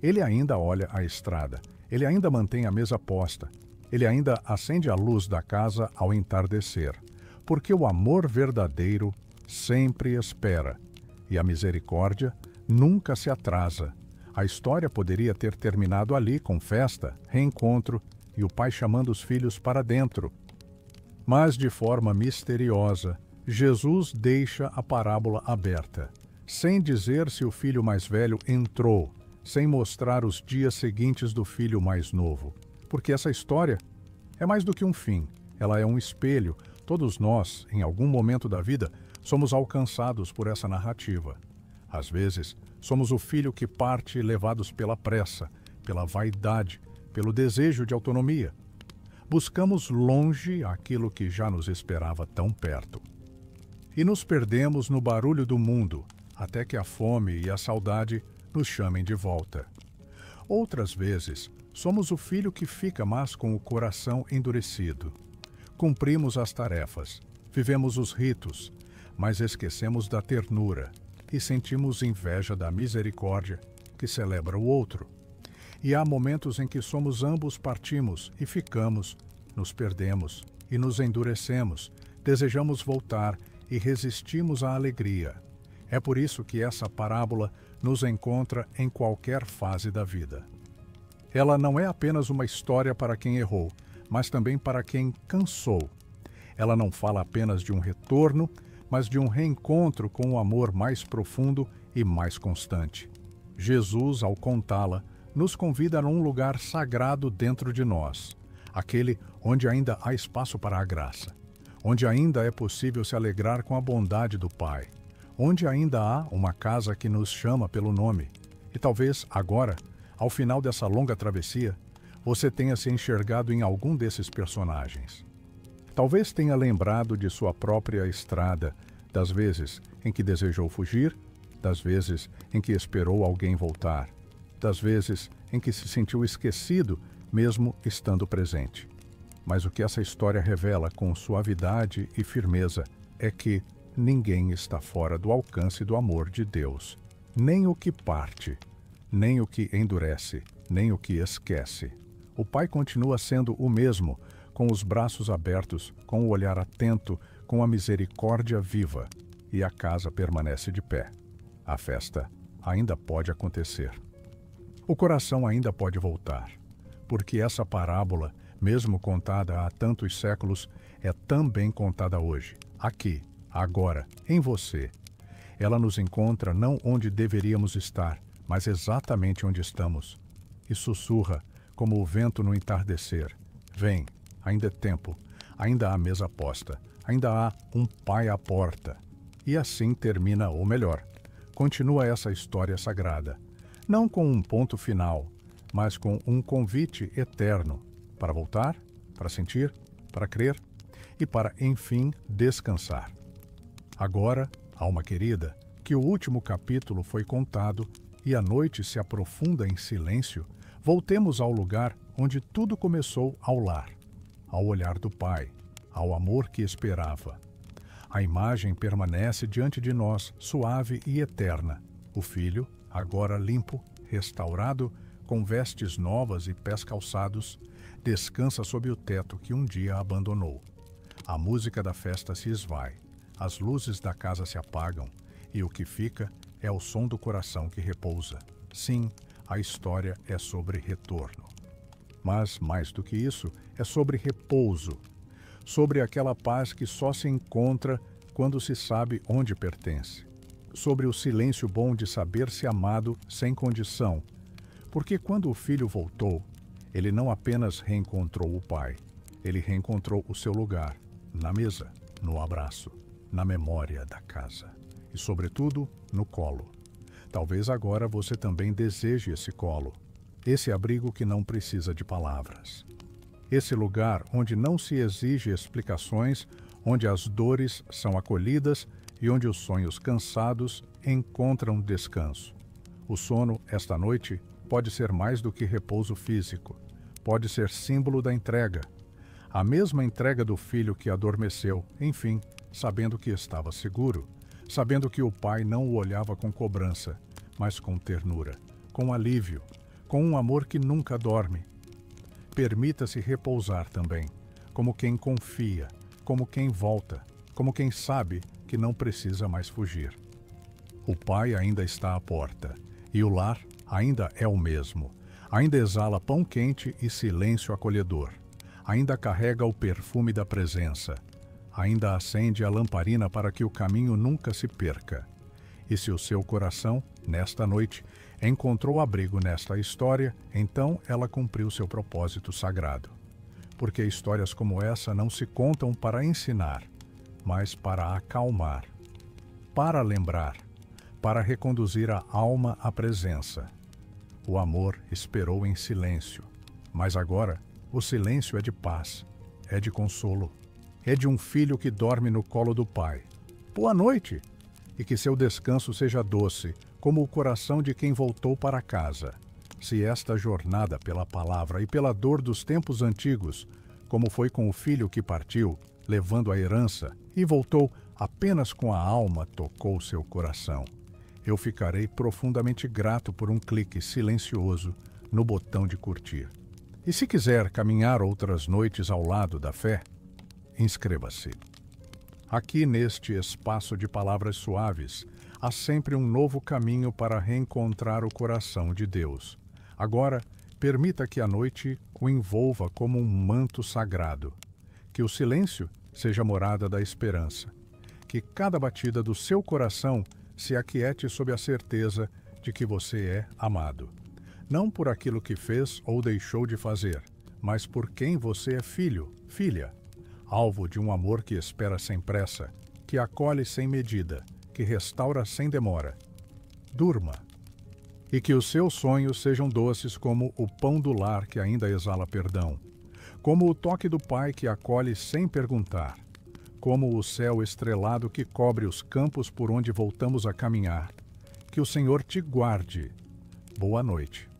Ele ainda olha a estrada, ele ainda mantém a mesa posta, ele ainda acende a luz da casa ao entardecer, porque o amor verdadeiro sempre espera e a misericórdia nunca se atrasa. A história poderia ter terminado ali com festa, reencontro e o pai chamando os filhos para dentro. Mas, de forma misteriosa, Jesus deixa a parábola aberta, sem dizer se o filho mais velho entrou, sem mostrar os dias seguintes do filho mais novo. Porque essa história é mais do que um fim, ela é um espelho. Todos nós, em algum momento da vida, somos alcançados por essa narrativa. Às vezes, somos o filho que parte levados pela pressa, pela vaidade, pelo desejo de autonomia. Buscamos longe aquilo que já nos esperava tão perto. E nos perdemos no barulho do mundo, até que a fome e a saudade nos chamem de volta. Outras vezes, somos o filho que fica, mas com o coração endurecido. Cumprimos as tarefas, vivemos os ritos, mas esquecemos da ternura e sentimos inveja da misericórdia que celebra o outro. E há momentos em que somos ambos partimos e ficamos, nos perdemos e nos endurecemos, desejamos voltar e resistimos à alegria. É por isso que essa parábola nos encontra em qualquer fase da vida. Ela não é apenas uma história para quem errou, mas também para quem cansou. Ela não fala apenas de um retorno, mas de um reencontro com o amor mais profundo e mais constante. Jesus, ao contá-la, nos convida a um lugar sagrado dentro de nós, aquele onde ainda há espaço para a graça, onde ainda é possível se alegrar com a bondade do Pai, onde ainda há uma casa que nos chama pelo nome. E talvez agora, ao final dessa longa travessia, você tenha se enxergado em algum desses personagens. Talvez tenha lembrado de sua própria estrada, das vezes em que desejou fugir, das vezes em que esperou alguém voltar, das vezes em que se sentiu esquecido, mesmo estando presente. Mas o que essa história revela com suavidade e firmeza é que ninguém está fora do alcance do amor de Deus. Nem o que parte, nem o que endurece, nem o que esquece. O Pai continua sendo o mesmo, com os braços abertos, com o olhar atento, com a misericórdia viva. E a casa permanece de pé. A festa ainda pode acontecer. O coração ainda pode voltar. Porque essa parábola, mesmo contada há tantos séculos, é também contada hoje, aqui, agora, em você. Ela nos encontra não onde deveríamos estar, mas exatamente onde estamos. E sussurra, como o vento no entardecer: vem, ainda é tempo, ainda há mesa posta, ainda há um pai à porta. E assim termina, ou melhor, continua essa história sagrada, não com um ponto final, mas com um convite eterno para voltar, para sentir, para crer e para, enfim, descansar. Agora, alma querida, que o último capítulo foi contado e a noite se aprofunda em silêncio, voltemos ao lugar onde tudo começou, ao lar, ao olhar do Pai, ao amor que esperava. A imagem permanece diante de nós, suave e eterna. O filho, agora limpo, restaurado, com vestes novas e pés calçados, descansa sob o teto que um dia abandonou. A música da festa se esvai, as luzes da casa se apagam, e o que fica é o som do coração que repousa. Sim, a história é sobre retorno. Mas, mais do que isso, é sobre repouso, sobre aquela paz que só se encontra quando se sabe onde pertence, sobre o silêncio bom de saber-se amado sem condição, porque quando o filho voltou, ele não apenas reencontrou o pai, ele reencontrou o seu lugar, na mesa, no abraço, na memória da casa e, sobretudo, no colo. Talvez agora você também deseje esse colo, esse abrigo que não precisa de palavras. Esse lugar onde não se exige explicações, onde as dores são acolhidas e onde os sonhos cansados encontram descanso. O sono, esta noite, pode ser mais do que repouso físico. Pode ser símbolo da entrega. A mesma entrega do filho que adormeceu, enfim, sabendo que estava seguro, sabendo que o pai não o olhava com cobrança, mas com ternura, com alívio, com um amor que nunca dorme. Permita-se repousar também, como quem confia, como quem volta, como quem sabe que não precisa mais fugir. O pai ainda está à porta, e o lar ainda é o mesmo. Ainda exala pão quente e silêncio acolhedor. Ainda carrega o perfume da presença. Ainda acende a lamparina para que o caminho nunca se perca. E se o seu coração, nesta noite, encontrou abrigo nesta história, então ela cumpriu seu propósito sagrado. Porque histórias como essa não se contam para ensinar, mas para acalmar, para lembrar, para reconduzir a alma à presença. O amor esperou em silêncio, mas agora o silêncio é de paz, é de consolo, é de um filho que dorme no colo do pai. Boa noite! E que seu descanso seja doce, como o coração de quem voltou para casa. Se esta jornada pela palavra e pela dor dos tempos antigos, como foi com o filho que partiu, levando a herança, e voltou apenas com a alma, tocou seu coração, eu ficarei profundamente grato por um clique silencioso no botão de curtir. E se quiser caminhar outras noites ao lado da fé, inscreva-se. Aqui neste espaço de palavras suaves, há sempre um novo caminho para reencontrar o coração de Deus. Agora, permita que a noite o envolva como um manto sagrado. Que o silêncio seja morada da esperança. Que cada batida do seu coração se aquiete sob a certeza de que você é amado. Não por aquilo que fez ou deixou de fazer, mas por quem você é filho, filha. Alvo de um amor que espera sem pressa, que acolhe sem medida, que restaura sem demora. Durma. E que os seus sonhos sejam doces como o pão do lar que ainda exala perdão, como o toque do pai que acolhe sem perguntar, como o céu estrelado que cobre os campos por onde voltamos a caminhar. Que o Senhor te guarde. Boa noite.